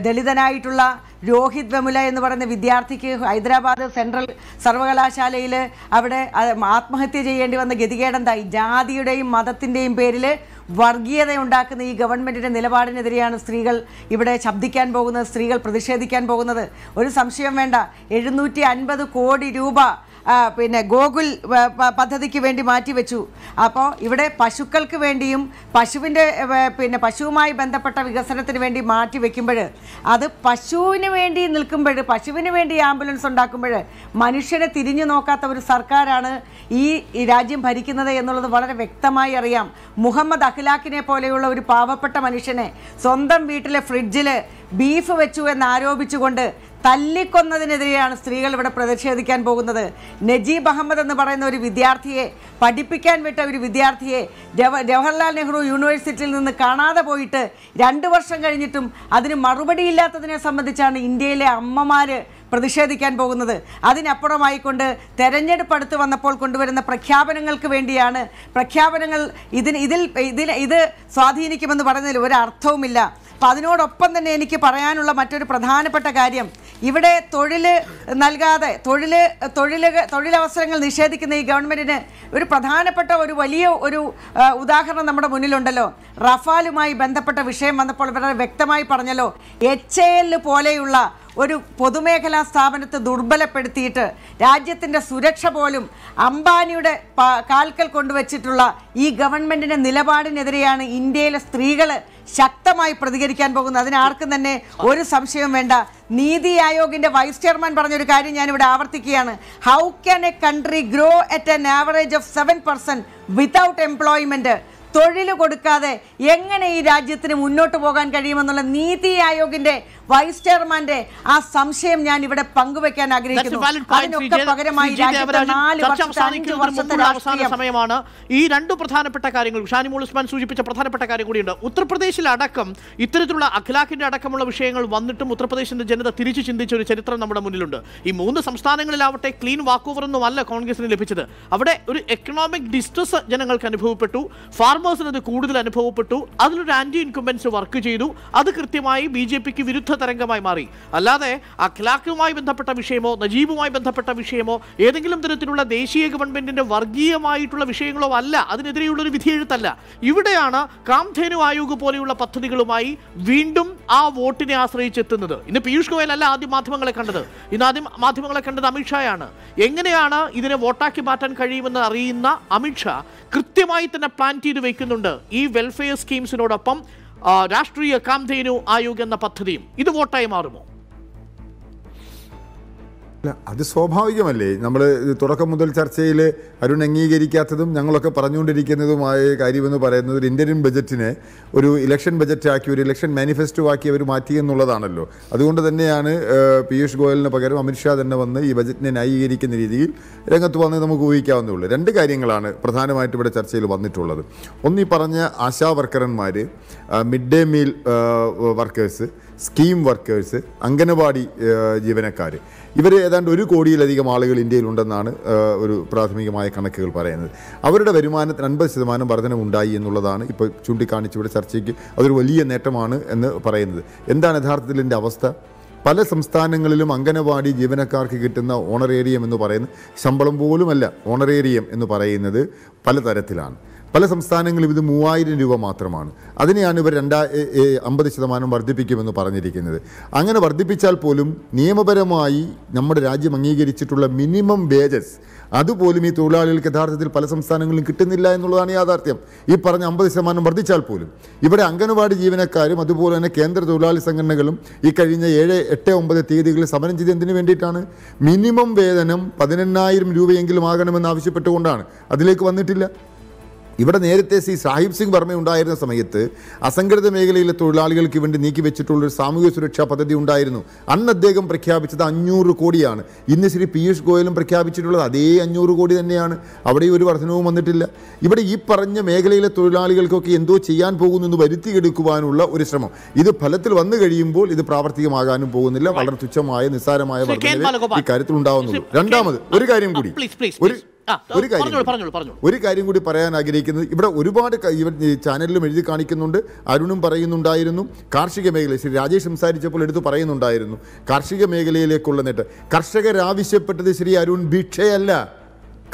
ദളിതനായിട്ടുള്ള രോഹിത് വെമുല എന്ന് പറയുന്ന വിദ്യാർത്ഥിക്ക് ഹൈദരാബാദ് സെൻട്രൽ സർവകലാശാലയിൽ അവിടെ ആത്മഹത്യ ചെയ്യേണ്ടി വന്ന ഗതികേടെന്തായി? ജാതിയുടെയും മതത്തിൻ്റെയും പേരിൽ വർഗീയത ഉണ്ടാക്കുന്ന ഈ ഗവൺമെൻറ്റിൻ്റെ നിലപാടിനെതിരെയാണ് സ്ത്രീകൾ ഇവിടെ ശബ്ദിക്കാൻ പോകുന്നത്, സ്ത്രീകൾ പ്രതിഷേധിക്കാൻ പോകുന്നത്. ഒരു സംശയം വേണ്ട. 750 കോടി രൂപ പിന്നെ ഗോകുൽ പദ്ധതിക്ക് വേണ്ടി മാറ്റിവെച്ചു. അപ്പോൾ ഇവിടെ പശുക്കൾക്ക് വേണ്ടിയും പിന്നെ പശുവുമായി ബന്ധപ്പെട്ട വികസനത്തിന് വേണ്ടി മാറ്റിവെക്കുമ്പോൾ, അത് പശുവിന് വേണ്ടി നിൽക്കുമ്പോൾ, പശുവിന് വേണ്ടി ആംബുലൻസ് ഉണ്ടാക്കുമ്പോൾ മനുഷ്യനെ തിരിഞ്ഞു നോക്കാത്ത ഒരു സർക്കാരാണ് ഈ രാജ്യം ഭരിക്കുന്നത് എന്നുള്ളത് വളരെ വ്യക്തമായി അറിയാം. മുഹമ്മദ് അഖ്ലാഖിനെ പോലെയുള്ള ഒരു പാവപ്പെട്ട മനുഷ്യനെ സ്വന്തം വീട്ടിലെ ഫ്രിഡ്ജിൽ ബീഫ് വെച്ചു എന്നാരോപിച്ചുകൊണ്ട് തല്ലിക്കൊന്നതിനെതിരെയാണ് സ്ത്രീകൾ ഇവിടെ പ്രതിഷേധിക്കാൻ പോകുന്നത്. നജീബ് അഹമ്മദ് എന്ന് പറയുന്ന ഒരു വിദ്യാർത്ഥിയെ, പഠിപ്പിക്കാൻ വിട്ട ഒരു വിദ്യാർത്ഥിയെ ജവഹർലാൽ നെഹ്റു യൂണിവേഴ്സിറ്റിയിൽ നിന്ന് കാണാതെ പോയിട്ട് 2 വർഷം കഴിഞ്ഞിട്ടും അതിന് മറുപടിയില്ലാത്തതിനെ സംബന്ധിച്ചാണ് ഇന്ത്യയിലെ അമ്മമാർ പ്രതിഷേധിക്കാൻ പോകുന്നത്. അതിനപ്പുറമായിക്കൊണ്ട് തെരഞ്ഞെടുപ്പ് അടുത്ത് വന്നപ്പോൾ കൊണ്ടുവരുന്ന പ്രഖ്യാപനങ്ങൾക്ക് വേണ്ടിയാണ്. പ്രഖ്യാപനങ്ങൾ ഇത് സ്വാധീനിക്കുമെന്ന് പറയുന്നതിൽ ഒരർത്ഥവുമില്ല. അപ്പം അതിനോടൊപ്പം തന്നെ എനിക്ക് പറയാനുള്ള മറ്റൊരു പ്രധാനപ്പെട്ട കാര്യം, ഇവിടെ തൊഴിൽ നൽകാതെ തൊഴിലവസരങ്ങൾ നിഷേധിക്കുന്ന ഈ ഗവൺമെൻറ്റിന് ഒരു പ്രധാനപ്പെട്ട ഒരു വലിയ ഒരു ഉദാഹരണം നമ്മുടെ മുന്നിലുണ്ടല്ലോ. റഫാലുമായി ബന്ധപ്പെട്ട വിഷയം വന്നപ്പോൾ വളരെ വ്യക്തമായി പറഞ്ഞല്ലോ, HAL പോലെയുള്ള ഒരു പൊതുമേഖലാ സ്ഥാപനത്തെ ദുർബലപ്പെടുത്തിയിട്ട് രാജ്യത്തിൻ്റെ സുരക്ഷ പോലും അംബാനിയുടെ കാൽക്കൽ കൊണ്ടുവച്ചിട്ടുള്ള ഈ ഗവൺമെൻറ്റിൻ്റെ നിലപാടിനെതിരെയാണ് ഇന്ത്യയിലെ സ്ത്രീകൾ ശക്തമായി പ്രതികരിക്കാൻ പോകുന്നത്. അതിനാർക്കും തന്നെ ഒരു സംശയവും വേണ്ട. നീതി ആയോഗിൻ്റെ വൈസ് ചെയർമാൻ പറഞ്ഞൊരു കാര്യം ഞാനിവിടെ ആവർത്തിക്കുകയാണ്. How can a country grow at an average of 7% without employment? തൊഴിൽ കൊടുക്കാതെ എങ്ങനെ ഈ രാജ്യത്തിന് മുന്നോട്ട് പോകാൻ കഴിയുമെന്നുള്ള നീതി ആയോഗിന്റെ വൈസ് ചെയർമാന്റെ ആ സംശയം ഞാൻ ഇവിടെ പങ്കുവെക്കാൻ ആഗ്രഹിക്കുന്നു. അതിനൊക്കെ പകരമായി അവസാന സമയമാണ്. ഈ രണ്ട് പ്രധാനപ്പെട്ട കാര്യങ്ങൾ ഷാനിമോൾ ഉസ്മാൻ സൂചിപ്പിച്ച പ്രധാനപ്പെട്ട കാര്യം കൂടിയുണ്ട്. ഉത്തർപ്രദേശിലടക്കം ഇത്തരത്തിലുള്ള അഖിലാഖിന്റെ അടക്കമുള്ള വിഷയങ്ങൾ വന്നിട്ടും ഉത്തർപ്രദേശിന്റെ ജനത തിരിച്ചു ചിന്തിച്ച ഒരു ചരിത്രം നമ്മുടെ മുന്നിലുണ്ട്. ഈ 3 സംസ്ഥാനങ്ങളിലാവട്ടെ ക്ലീൻ വാക്ക് ഓവർ ഒന്നും അല്ല കോൺഗ്രസിന് ലഭിച്ചത്. അവിടെ ഒരു എക്കണോമിക് ഡിസ്ട്രസ് ജനങ്ങൾക്ക് അനുഭവപ്പെട്ടു, ഫാർമേഴ്സിന് അത് കൂടുതൽ അനുഭവപ്പെട്ടു, അതിലൊരു ആന്റി ഇൻകംബൻസ് വർക്ക് ചെയ്തു. അത് കൃത്യമായി BJPക്ക് വിരുദ്ധ തരംഗമായി മാറി. അല്ലാതെ അഖിലാഖുമായി ബന്ധപ്പെട്ട വിഷയമോ നജീബുമായി ബന്ധപ്പെട്ട വിഷയമോ ഏതെങ്കിലും തരത്തിലുള്ള ദേശീയ ഗവൺമെന്റിന്റെ വർഗീയമായിട്ടുള്ള വിഷയങ്ങളോ അല്ല. അതിനെതിരെയുള്ളൊരു വിധിയെഴുത്തല്ല. ഇവിടെയാണ് കാംധേനു ആയോഗ് പോലെയുള്ള പദ്ധതികളുമായി വീണ്ടും ആ വോട്ടിനെ ആശ്രയിച്ചെത്തുന്നത്. ഇന്ന് പീയൂഷ് ഗോയൽ അല്ല ആദ്യം മാധ്യമങ്ങളെ കണ്ടത്. ഇന്ന് ആദ്യം മാധ്യമങ്ങളെ കണ്ടത് അമിത്ഷായാണ്. എങ്ങനെയാണ് ഇതിനെ വോട്ടാക്കി മാറ്റാൻ കഴിയുമെന്ന് അറിയുന്ന അമിത്ഷാ കൃത്യമായി തന്നെ പ്ലാൻ ചെയ്ത് വയ്ക്കുന്നുണ്ട് ഈ വെൽഫെയർ സ്കീംസിനോടൊപ്പം രാഷ്ട്രീയ കാംധേനു ആയോഗ് എന്ന പദ്ധതിയും. ഇത് വോട്ടായി മാറുമോ? അത് സ്വാഭാവികമല്ലേ. നമ്മൾ തുടക്കം മുതൽ ചർച്ചയിൽ അരുൺ അംഗീകരിക്കാത്തതും ഞങ്ങളൊക്കെ പറഞ്ഞുകൊണ്ടിരിക്കുന്നതുമായ കാര്യമെന്ന് പറയുന്നത് ഒരു ഇന്ത്യൻ ബജറ്റിനെ ഒരു ഇലക്ഷൻ ബജറ്റാക്കി ഒരു ഇലക്ഷൻ മാനിഫെസ്റ്റോ ആക്കി അവർ മാറ്റി എന്നുള്ളതാണല്ലോ. അതുകൊണ്ട് തന്നെയാണ് പീയൂഷ് ഗോയലിന് പകരം അമിത്ഷാ തന്നെ വന്ന് ഈ ബജറ്റിനെ ന്യായീകരിക്കുന്ന രീതിയിൽ രംഗത്ത് വന്ന് നമുക്ക് ഊഹിക്കാവുന്നേ ഉള്ളൂ. 2 കാര്യങ്ങളാണ് പ്രധാനമായിട്ട് ഇവിടെ ചർച്ചയിൽ വന്നിട്ടുള്ളത്. ഒന്ന്, ഈ പറഞ്ഞ ആശാ വർക്കർമാർ, mid day meal workers, scheme workers, anganwadi ജീവനക്കാർ, ഇവർ ഏതാണ്ട് 1 കോടിയിലധികം ആളുകൾ ഇന്ത്യയിലുണ്ടെന്നാണ് ഒരു പ്രാഥമികമായ കണക്കുകൾ പറയുന്നത്. അവരുടെ വരുമാനത്തിന് 50% വർധനമുണ്ടായി എന്നുള്ളതാണ് ഇപ്പോൾ ചൂണ്ടിക്കാണിച്ചിവിടെ ചർച്ചയ്ക്ക് അതൊരു വലിയ നേട്ടമാണ് എന്ന് പറയുന്നത്. എന്താണ് യഥാർത്ഥത്തിൽ ഇതിൻ്റെ അവസ്ഥ? പല സംസ്ഥാനങ്ങളിലും അംഗനവാടി ജീവനക്കാർക്ക് കിട്ടുന്ന ഓണറേറിയം എന്ന് പറയുന്നത് ശമ്പളം പോലുമല്ല. ഓണറേറിയം എന്ന് പറയുന്നത് പലതരത്തിലാണ്. പല സംസ്ഥാനങ്ങളിലും ഇത് 3000 രൂപ മാത്രമാണ്. അതിനെയാണ് ഇവർ 50% വർദ്ധിപ്പിക്കുമെന്ന് പറഞ്ഞിരിക്കുന്നത്. അങ്ങനെ വർദ്ധിപ്പിച്ചാൽ പോലും നിയമപരമായി നമ്മുടെ രാജ്യം അംഗീകരിച്ചിട്ടുള്ള മിനിമം വേജസ് അതുപോലും ഈ തൊഴിലാളികൾക്ക് യഥാർത്ഥത്തിൽ പല സംസ്ഥാനങ്ങളിലും കിട്ടുന്നില്ല എന്നുള്ളതാണ് യാഥാർത്ഥ്യം. ഈ പറഞ്ഞ 50% വർദ്ധിച്ചാൽ പോലും ഇവിടെ അംഗനവാടി ജീവനക്കാരും അതുപോലെ തന്നെ കേന്ദ്ര തൊഴിലാളി സംഘടനകളും ഈ കഴിഞ്ഞ 7, 8, 9 തീയതികളിൽ സമരം ചെയ്ത് എന്തിനു വേണ്ടിയിട്ടാണ്? മിനിമം വേതനം 18,000 രൂപയെങ്കിലും ആകണമെന്ന് ആവശ്യപ്പെട്ടുകൊണ്ടാണ്. അതിലേക്ക് വന്നിട്ടില്ല. ഇവിടെ നേരത്തെ സാഹിബ് സിംഗ് വർമ്മ ഉണ്ടായിരുന്ന സമയത്ത് അസംഘടിത മേഖലയിലെ തൊഴിലാളികൾക്ക് വേണ്ടി നീക്കിവെച്ചിട്ടുള്ളൊരു സാമൂഹ്യ സുരക്ഷാ പദ്ധതി ഉണ്ടായിരുന്നു. അന്ന് അദ്ദേഹം പ്രഖ്യാപിച്ചത് 500 കോടിയാണ്. ഇന്ന് ശ്രീ പീയൂഷ് ഗോയലും പ്രഖ്യാപിച്ചിട്ടുള്ളത് അതേ 500 കോടി തന്നെയാണ്. അവിടെ ഒരു വർധനവും വന്നിട്ടില്ല. ഇവിടെ ഈ പറഞ്ഞ മേഖലയിലെ തൊഴിലാളികൾക്കൊക്കെ എന്തോ ചെയ്യാൻ പോകുന്നു എന്ന് വരുത്തിയെടുക്കുവാനുള്ള ഒരു ശ്രമം. ഇത് ഫലത്തിൽ വന്നു കഴിയുമ്പോൾ ഇത് പ്രാവർത്തികമാകാനും പോകുന്നില്ല. വളരെ തുച്ഛമായ നിസ്സാരമായ വർധനവേ ഈ കാര്യത്തിൽ ഉണ്ടാവുന്നുള്ളൂ. രണ്ടാമത് ഒരു കാര്യം കൂടി പറയാൻ ആഗ്രഹിക്കുന്നത്, ഇവിടെ ഒരുപാട് ചാനലിലും എഴുതി കാണിക്കുന്നുണ്ട്, അരുണും പറയുന്നുണ്ടായിരുന്നു. കാർഷിക മേഖല ശ്രീ രാജേഷ് സംസാരിച്ചപ്പോൾ എടുത്ത് പറയുന്നുണ്ടായിരുന്നു കാർഷിക മേഖലയിലേക്കുള്ള നേട്ടം. കർഷകർ ആവശ്യപ്പെട്ടത് ശ്രീ അരുൺ ഭിക്ഷയല്ല.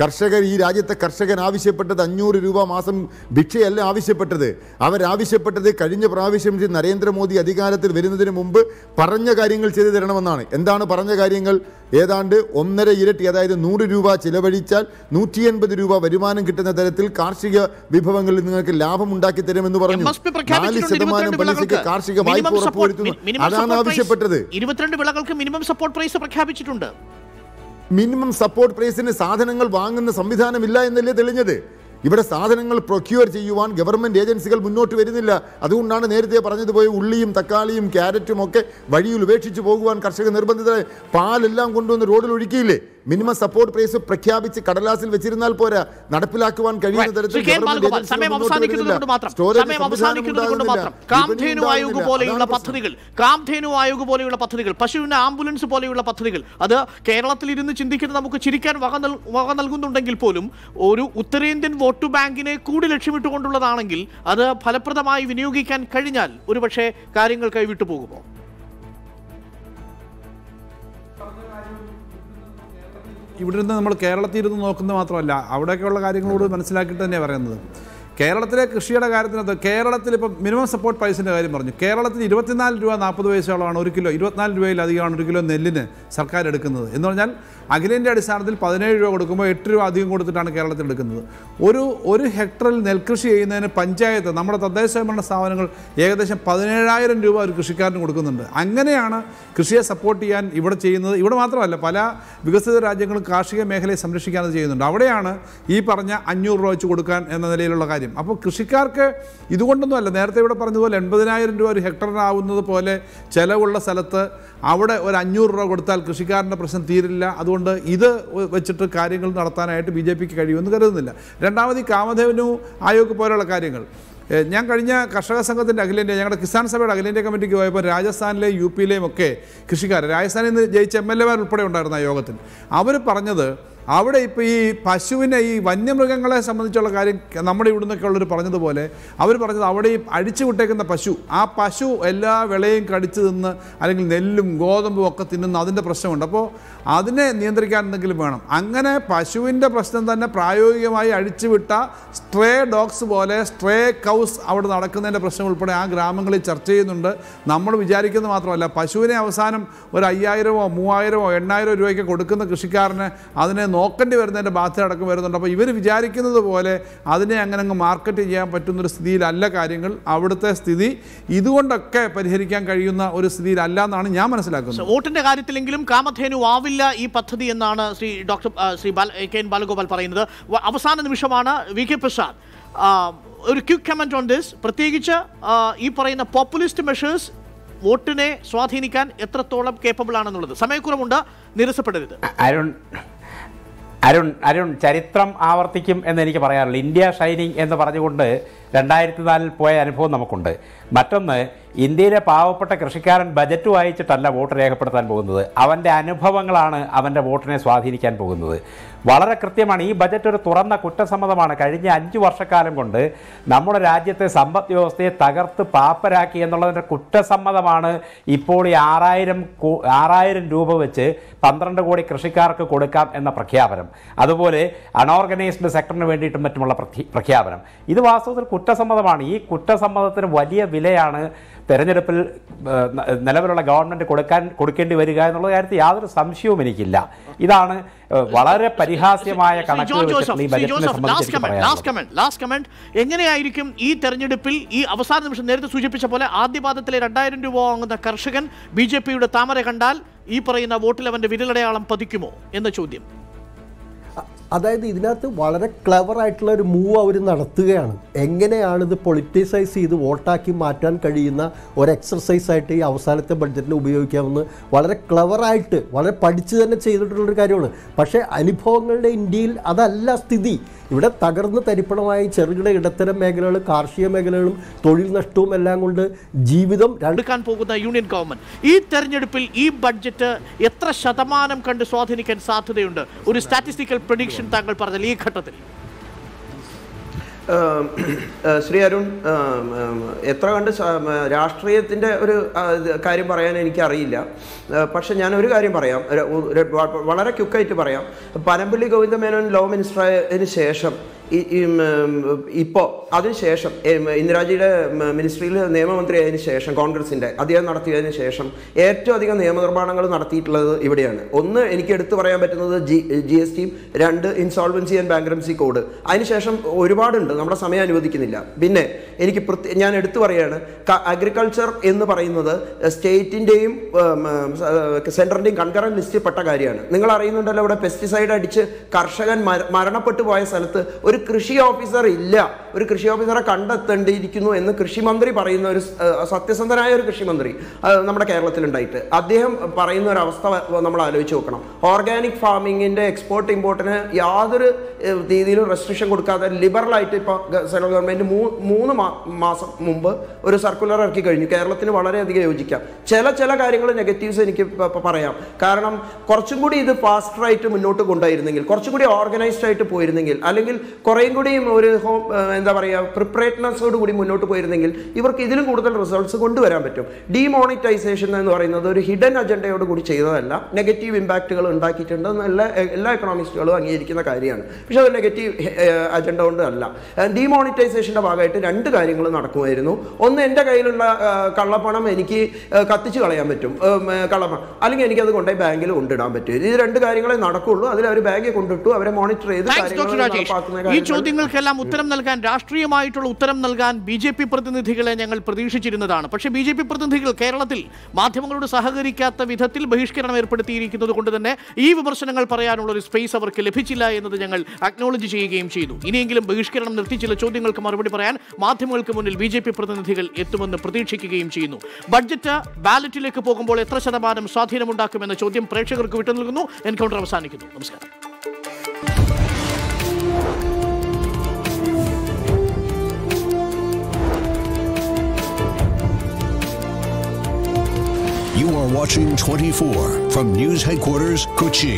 കർഷകർ ഈ രാജ്യത്തെ കർഷകൻ ആവശ്യപ്പെട്ടത് 500 രൂപ മാസം ഭിക്ഷയല്ല ആവശ്യപ്പെട്ടത്. അവരാവശ്യപ്പെട്ടത് കഴിഞ്ഞ പ്രാവശ്യം നരേന്ദ്രമോദി അധികാരത്തിൽ വരുന്നതിന് മുമ്പ് പറഞ്ഞ കാര്യങ്ങൾ ചെയ്തു തരണമെന്നാണ്. എന്താണ് പറഞ്ഞ കാര്യങ്ങൾ? ഏതാണ്ട് 1.5 ഇരട്ടി, അതായത് 100 രൂപ ചിലവഴിച്ചാൽ 180 രൂപ വരുമാനം കിട്ടുന്ന തരത്തിൽ കാർഷിക വിഭവങ്ങളിൽ നിങ്ങൾക്ക് ലാഭം ഉണ്ടാക്കി തരുമെന്ന് പറഞ്ഞു. 4% പലിശയ്ക്ക് കാർഷിക വായ്പ ഉറപ്പുവരുത്തുന്നു. അതാണ് ആവശ്യപ്പെട്ടത്. 22 വിളകൾക്ക് മിനിമം സപ്പോർട്ട് പ്രൈസ് പ്രഖ്യാപിച്ചിട്ടുണ്ട്. മിനിമം സപ്പോർട്ട് പ്രൈസിന് സാധനങ്ങൾ വാങ്ങുന്ന സംവിധാനമില്ല എന്നല്ലേ തെളിഞ്ഞത്? ഇവിടെ സാധനങ്ങൾ പ്രൊക്യൂർ ചെയ്യുവാൻ ഗവൺമെൻറ് ഏജൻസികൾ മുന്നോട്ട് വരുന്നില്ല. അതുകൊണ്ടാണ് നേരത്തെ പറഞ്ഞതുപോലെ ഉള്ളിയും തക്കാളിയും ക്യാരറ്റും ഒക്കെ വഴിയിൽ ഉപേക്ഷിച്ച് പോകുവാൻ കർഷകർ നിർബന്ധിതരായി. പാലെല്ലാം കൊണ്ടുവന്ന് റോഡിൽ ഒഴുക്കിയില്ലേ? മിനിമം സപ്പോർട്ട് പ്രൈസ് പ്രഖ്യാപിച്ച് കടലാസിൽ വെച്ചിരുന്നാൽ പോരാ, നടപ്പിലാക്കുവാൻ കഴിയുന്ന തരത്തിൽ കാംധേനു ആയോഗ് പോലെയുള്ള പദ്ധതികൾ, പശുവിന് ആംബുലൻസ് പോലെയുള്ള പദ്ധതികൾ, അത് കേരളത്തിൽ ഇരുന്ന് ചിന്തിക്കുന്നത് നമുക്ക് ചിരിക്കാൻ വക നൽകുന്നുണ്ടെങ്കിൽ പോലും ഒരു ഉത്തരേന്ത്യൻ വോട്ട് ബാങ്കിനെ കൂടി ലക്ഷ്യമിട്ടുകൊണ്ടുള്ളതാണെങ്കിൽ അത് ഫലപ്രദമായി വിനിയോഗിക്കാൻ കഴിഞ്ഞാൽ ഒരുപക്ഷെ കാര്യങ്ങൾ കൈവിട്ടു പോകുമോ? ഇവിടെ നിന്ന് നമ്മൾ കേരളത്തിൽ ഇരുന്ന് നോക്കുന്നത് മാത്രമല്ല, അവിടെയൊക്കെയുള്ള കാര്യങ്ങളോട് മനസ്സിലാക്കിയിട്ട് തന്നെയാണ് പറയുന്നത്. കേരളത്തിലെ കൃഷിയുടെ കാര്യത്തിനകത്ത് കേരളത്തിൽ ഇപ്പോൾ മിനിമം സപ്പോർട്ട് പ്രൈസിൻ്റെ കാര്യം പറഞ്ഞു. കേരളത്തിൽ 24 രൂപ 40 പൈസയോളമാണ് ഒരു കിലോ, 24 രൂപയിലധികമാണ് ഒരു കിലോ നെല്ലിന് സർക്കാർ എടുക്കുന്നത്. എന്ന് പറഞ്ഞാൽ അഖിലേന്ത്യാ അടിസ്ഥാനത്തിൽ 17 രൂപ കൊടുക്കുമ്പോൾ 8 രൂപ അധികം കൊടുത്തിട്ടാണ് കേരളത്തിൽ എടുക്കുന്നത്. ഒരു ഹെക്ടറിൽ നെൽകൃഷി ചെയ്യുന്നതിന് പഞ്ചായത്ത്, നമ്മുടെ തദ്ദേശ സ്വയംഭരണ സ്ഥാപനങ്ങൾ ഏകദേശം 17,000 രൂപ ഒരു കൃഷിക്കാരന് കൊടുക്കുന്നുണ്ട്. അങ്ങനെയാണ് കൃഷിയെ സപ്പോർട്ട് ചെയ്യാൻ ഇവിടെ ചെയ്യുന്നത്. ഇവിടെ മാത്രമല്ല, പല വികസിത രാജ്യങ്ങളും കാർഷിക മേഖലയെ സംരക്ഷിക്കാനത് ചെയ്യുന്നുണ്ട്. അവിടെയാണ് ഈ പറഞ്ഞ 500 രൂപ വെച്ച് കൊടുക്കാൻ എന്ന നിലയിലുള്ള കാര്യം. അപ്പോൾ കൃഷിക്കാർക്ക് ഇതുകൊണ്ടൊന്നുമല്ല, നേരത്തെ ഇവിടെ പറഞ്ഞതുപോലെ 80,000 രൂപ ഒരു ഹെക്ടറിനാവുന്നത് പോലെ ചിലവുള്ള സ്ഥലത്ത് അവിടെ ഒരു 500 രൂപ കൊടുത്താൽ കൃഷിക്കാരൻ്റെ പ്രശ്നം തീരില്ല. അതുകൊണ്ട് ഇത് വെച്ചിട്ട് കാര്യങ്ങൾ നടത്താനായിട്ട് BJPക്ക് കഴിയുമെന്ന് കരുതുന്നില്ല. രണ്ടാമത് ഈ കാമധേനു ആയോഗ് പോലെയുള്ള കാര്യങ്ങൾ, ഞാൻ കഴിഞ്ഞ കർഷക സംഘത്തിൻ്റെ അഖിലേന്ത്യാ, ഞങ്ങളുടെ കിസാൻ സഭയുടെ അഖിലേന്ത്യാ കമ്മിറ്റിക്ക് പോയപ്പോൾ രാജസ്ഥാനിലെയും UP-ലെയും ഒക്കെ കൃഷിക്കാർ, രാജസ്ഥാനിൽ നിന്ന് ജയിച്ച MLA-മാർ ഉൾപ്പെടെ ഉണ്ടായിരുന്ന ആ യോഗത്തിൽ, അവർ പറഞ്ഞത് അവിടെ ഇപ്പോൾ ഈ പശുവിനെ, ഈ വന്യമൃഗങ്ങളെ സംബന്ധിച്ചുള്ള കാര്യം നമ്മുടെ ഇവിടെ നിന്നൊക്കെ ഉള്ളവർ പറഞ്ഞതുപോലെ, അവർ പറഞ്ഞത് അവിടെ ഈ അഴിച്ചു വിട്ടേക്കുന്ന പശു, ആ പശു എല്ലാ വിളയും കടിച്ചു തിന്ന് അല്ലെങ്കിൽ നെല്ലും ഗോതമ്പും ഒക്കെ തിന്നുന്ന അതിൻ്റെ പ്രശ്നമുണ്ട്. അപ്പോൾ അതിനെ നിയന്ത്രിക്കാൻ എന്തെങ്കിലും വേണം. അങ്ങനെ പശുവിൻ്റെ പ്രശ്നം തന്നെ പ്രായോഗികമായി അഴിച്ചുവിട്ട സ്ട്രേ ഡോഗ്സ് പോലെ സ്ട്രേ കൗസ് അവിടെ നടക്കുന്നതിൻ്റെ പ്രശ്നം ഉൾപ്പെടെ ആ ഗ്രാമങ്ങളിൽ ചർച്ച ചെയ്യുന്നുണ്ട്. നമ്മൾ വിചാരിക്കുന്നത് മാത്രമല്ല, പശുവിനെ അവസാനം ഒരു 5,000-ഓ 3,000-ഓ 8,000 രൂപയ്ക്ക് കൊടുക്കുന്ന കൃഷിക്കാരന് അതിനെ നോക്കേണ്ടി വരുന്നതിൻ്റെ ബാധ്യത അടക്കം വരുന്നുണ്ട്. അപ്പോൾ ഇവർ വിചാരിക്കുന്നത് പോലെ അതിനെ അങ്ങനെ മാർക്കറ്റ് ചെയ്യാൻ പറ്റുന്നൊരു സ്ഥിതിയിലല്ല കാര്യങ്ങൾ. അവിടുത്തെ സ്ഥിതി ഇതുകൊണ്ടൊക്കെ പരിഹരിക്കാൻ കഴിയുന്ന ഒരു സ്ഥിതിയിലല്ല എന്നാണ് ഞാൻ മനസ്സിലാക്കുന്നത്. വോട്ടിന്റെ കാര്യത്തിലെങ്കിലും കാമധേനു ആവില്ല ഈ പദ്ധതി എന്നാണ് ശ്രീ കെ.എൻ. ബാലഗോപാൽ പറയുന്നത്. അവസാന നിമിഷമാണ് VK പ്രസാദ്, ഒരു ക്വിക്ക് കമന്റ് ഓൺ ദിസ്. പ്രത്യേകിച്ച് ഈ പറയുന്ന പോപ്പുലിസ്റ്റ് മെഷേഴ്സ് വോട്ടിനെ സ്വാധീനിക്കാൻ എത്രത്തോളം കേപ്പബിൾ ആണെന്നുള്ളത്. സമയക്കുറവുണ്ട്, നിരസപ്പെടരുത്. അരുൺ ചരിത്രം ആവർത്തിക്കും എന്നെനിക്ക് പറയാറില്ല. ഇന്ത്യ ഷൈനിങ് എന്ന് പറഞ്ഞുകൊണ്ട് 2004 പോയ അനുഭവം നമുക്കുണ്ട്. മറ്റൊന്ന്, ഇന്ത്യയിലെ പാവപ്പെട്ട കൃഷിക്കാരൻ ബജറ്റ് വായിച്ചിട്ടല്ല വോട്ട് രേഖപ്പെടുത്താൻ പോകുന്നത്. അവൻ്റെ അനുഭവങ്ങളാണ് അവൻ്റെ വോട്ടിനെ സ്വാധീനിക്കാൻ പോകുന്നത്. വളരെ കൃത്യമാണ്. ഈ ബജറ്റ് ഒരു തുറന്ന കുറ്റസമ്മതമാണ്. കഴിഞ്ഞ 5 വർഷക്കാലം കൊണ്ട് നമ്മുടെ രാജ്യത്തെ സമ്പദ് വ്യവസ്ഥയെ തകർത്ത് പാപ്പരാക്കി എന്നുള്ളതിൻ്റെ കുറ്റസമ്മതമാണ് ഇപ്പോൾ ഈ 6,000 രൂപ വെച്ച് 12 കോടി കൃഷിക്കാർക്ക് കൊടുക്കാം എന്ന പ്രഖ്യാപനം. അതുപോലെ അൺഓർഗനൈസ്ഡ് സെക്ടറിന് വേണ്ടിയിട്ടും മറ്റുമുള്ള പ്രഖ്യാപനം. ഇത് വാസ്തവത്തിൽ കുറ്റസമ്മതമാണ്. ഈ കുറ്റസമ്മതത്തിന് വലിയ വിലയാണ് തെരഞ്ഞെടുപ്പിൽ നിലവിലുള്ള ഗവൺമെൻറ് കൊടുക്കേണ്ടി വരിക എന്നുള്ള കാര്യത്തിൽ യാതൊരു സംശയവും എനിക്കില്ല. ഇതാണ് വളരെ പരിഹാസ്യമായ കണക്കുകൾ. എങ്ങനെയായിരിക്കും ഈ തെരഞ്ഞെടുപ്പിൽ ഈ അവസാന നിമിഷം നേരത്തെ സൂചിപ്പിച്ച പോലെ ആദ്യപാദത്തിലെ 2,000 രൂപ വാങ്ങുന്ന കർഷകൻ BJPയുടെ താമര കണ്ടാൽ ഈ പറയുന്ന വോട്ടിൽ അവന്റെ വിരലടയാളം പതിക്കുമോ എന്ന ചോദ്യം? അതായത് ഇതിനകത്ത് വളരെ ക്ലവർ ആയിട്ടുള്ള ഒരു മൂവ് അവർ നടത്തുകയാണ്. എങ്ങനെയാണ് ഇത് പൊളിറ്റിസൈസ് ചെയ്ത് വോട്ടാക്കി മാറ്റാൻ കഴിയുന്ന ഒരു എക്സർസൈസ് ആയിട്ട് ഈ അവസാനത്തെ ബഡ്ജറ്റിൽ ഉപയോഗിക്കാമെന്ന് വളരെ ക്ലവറായിട്ട് വളരെ പഠിച്ച് തന്നെ ചെയ്തിട്ടുള്ളൊരു കാര്യമാണ്. പക്ഷേ അനുഭവങ്ങളുടെ ഇന്ത്യയിൽ അതല്ല സ്ഥിതി. ഇവിടെ തകർന്ന് തരിപ്പണമായി ചെറുകിട ഇടത്തരം മേഖലകൾ, കാർഷിക മേഖലകളും തൊഴിൽ നഷ്ടവും എല്ലാം കൊണ്ട് ജീവിതം എടുക്കാൻ പോകുന്ന യൂണിയൻ ഗവൺമെന്റ് ഈ തെരഞ്ഞെടുപ്പിൽ ഈ ബഡ്ജറ്റ് എത്ര ശതമാനം കണ്ട് സ്വാധീനിക്കാൻ സാധ്യതയുണ്ട്? ഒരു സ്റ്റാറ്റിസ്റ്റിക്കൽ പ്രഡിക്ഷൻ താങ്കൾ പറഞ്ഞാൽ ഈ ഘട്ടത്തിൽ. ശ്രീ അരുൺ, എത്ര കണ്ട് രാഷ്ട്രീയത്തിൻ്റെ ഒരു കാര്യം പറയാൻ എനിക്കറിയില്ല. പക്ഷെ ഞാനൊരു കാര്യം പറയാം, വളരെ ക്വിക്കായിട്ട് പറയാം. പനമ്പള്ളി ഗോവിന്ദമേനോൻ ലോ മിനിസ്റ്ററായതിനു ശേഷം ഇപ്പോൾ അതിനുശേഷം ഇന്ദിരാജിയുടെ മിനിസ്ട്രിയിൽ നിയമമന്ത്രി ആയതിനു ശേഷം കോൺഗ്രസിൻ്റെ അദ്ദേഹം നടത്തിയതിനു ശേഷം ഏറ്റവും അധികം നിയമനിർമ്മാണങ്ങൾ നടത്തിയിട്ടുള്ളത് ഇവിടെയാണ്. ഒന്ന്, എനിക്ക് എടുത്തു പറയാൻ പറ്റുന്നത് GST, 2 insolvency and bankruptcy code. അതിനുശേഷം ഒരുപാടുണ്ട്, നമ്മുടെ സമയം അനുവദിക്കുന്നില്ല. പിന്നെ എനിക്ക് ഞാൻ എടുത്തു പറയുകയാണ്, അഗ്രികൾച്ചർ എന്ന് പറയുന്നത് സ്റ്റേറ്റിൻ്റെയും സെൻട്രലിൻ്റെയും കൺകറന്റ് ലിസ്റ്റിൽ പെട്ട കാര്യമാണ്. നിങ്ങൾ അറിയുന്നുണ്ടല്ലോ, ഇവിടെ പെസ്റ്റിസൈഡ് അടിച്ച് കർഷകൻ മരണപ്പെട്ടു പോയ സ്ഥലത്ത് ഒരു കൃഷി ഓഫീസർ ഇല്ല. ഒരു കൃഷി ഓഫീസറെ കണ്ടെത്തേണ്ടിയിരിക്കുന്നു എന്ന് കൃഷിമന്ത്രി പറയുന്ന ഒരു സത്യസന്ധനായ ഒരു കൃഷിമന്ത്രി നമ്മുടെ കേരളത്തിലുണ്ടായിട്ട് അദ്ദേഹം പറയുന്ന ഒരു അവസ്ഥ നമ്മൾ ആലോചിച്ച് നോക്കണം. ഓർഗാനിക് ഫാമിങ്ങിൻ്റെ എക്സ്പോർട്ട് ഇമ്പോർട്ടിന് യാതൊരു രീതിയിലും റെസ്ട്രിക്ഷൻ കൊടുക്കാതെ ലിബറലായിട്ട് ഇപ്പോൾ സെൻട്രൽ ഗവൺമെൻറ് 3 മാസം മുമ്പ് ഒരു സർക്കുലർ ഇറക്കി കഴിഞ്ഞു. കേരളത്തിന് വളരെയധികം യോജിക്കാം. ചില കാര്യങ്ങൾ നെഗറ്റീവ്സ് എനിക്ക് പറയാം. കാരണം കുറച്ചും കൂടി ഇത് ഫാസ്റ്ററായിട്ട് മുന്നോട്ട് കൊണ്ടുപോയിരുന്നെങ്കിൽ, കുറച്ചും കൂടി ഓർഗനൈസ്ഡ് ആയിട്ട് പോയിരുന്നെങ്കിൽ, അല്ലെങ്കിൽ കുറേയും കൂടിയും ഒരു എന്താ പറയുക പ്രിപ്പറേറ്റ്നെസ്സോട് കൂടി മുന്നോട്ട് പോയിരുന്നെങ്കിൽ ഇവർക്ക് ഇതിലും കൂടുതൽ റിസൾട്ട്സ് കൊണ്ടുവരാൻ പറ്റും. ഡിമോണിറ്റൈസേഷൻ എന്ന് പറയുന്നത് ഒരു ഹിഡൻ അജണ്ടയോട് കൂടി ചെയ്തതല്ല, നെഗറ്റീവ് ഇമ്പാക്റ്റുകൾ ഉണ്ടാക്കിയിട്ടുണ്ട് എല്ലാ എക്കണോമിസ്റ്റുകളും അംഗീകരിക്കുന്ന കാര്യമാണ്. പക്ഷെ അത് നെഗറ്റീവ് അജണ്ട കൊണ്ട് അല്ല. ഡിമോണിറ്റൈസേഷൻ്റെ ഭാഗമായിട്ട് 2 കാര്യങ്ങൾ നടക്കുമായിരുന്നു. ഒന്ന്, എൻ്റെ കയ്യിലുള്ള കള്ളപ്പണം എനിക്ക് കത്തിച്ച് കളയാൻ പറ്റും, കള്ളപ്പണം, അല്ലെങ്കിൽ എനിക്കത് കൊണ്ടുപോയി ബാങ്കിൽ കൊണ്ടിടാൻ പറ്റും. ഇത് 2 കാര്യങ്ങളെ നടക്കുള്ളൂ. അതിൽ അവർ ബാങ്കിൽ കൊണ്ടിട്ടു, അവരെ മോണിറ്റർ ചെയ്ത് ഈ ചോദ്യങ്ങൾക്കെല്ലാം ഉത്തരം നൽകാൻ, രാഷ്ട്രീയമായിട്ടുള്ള ഉത്തരം നൽകാൻ BJP പ്രതിനിധികളെ ഞങ്ങൾ പ്രതീക്ഷിച്ചിരുന്നതാണ്. പക്ഷേ BJP പ്രതിനിധികൾ കേരളത്തിൽ മാധ്യമങ്ങളോട് സഹകരിക്കാത്ത വിധത്തിൽ ബഹിഷ്കരണം ഏർപ്പെടുത്തിയിരിക്കുന്നത് കൊണ്ട് തന്നെ ഈ വിമർശനങ്ങൾ പറയാനുള്ള ഒരു സ്പേസ് അവർക്ക് ലഭിച്ചില്ല എന്നത് ഞങ്ങൾ അക്നോളജ് ചെയ്യുകയും ചെയ്തു. ഇനിയെങ്കിലും ബഹിഷ്കരണം നിർത്തി ചില ചോദ്യങ്ങൾക്ക് മറുപടി പറയാൻ മാധ്യമങ്ങൾക്ക് മുന്നിൽ BJP പ്രതിനിധികൾ എത്തുമെന്ന് പ്രതീക്ഷിക്കുകയും ചെയ്യുന്നു. ബഡ്ജറ്റ് ബാലറ്റിലേക്ക് പോകുമ്പോൾ എത്ര ശതമാനം സ്വാധീനമുണ്ടാക്കുമെന്ന ചോദ്യം പ്രേക്ഷകർക്ക് വിട്ടു നൽകുന്നു. എൻകൗണ്ടർ അവസാനിക്കുന്നു. നമസ്കാരം. You are watching 24 from News Headquarters, Kochi.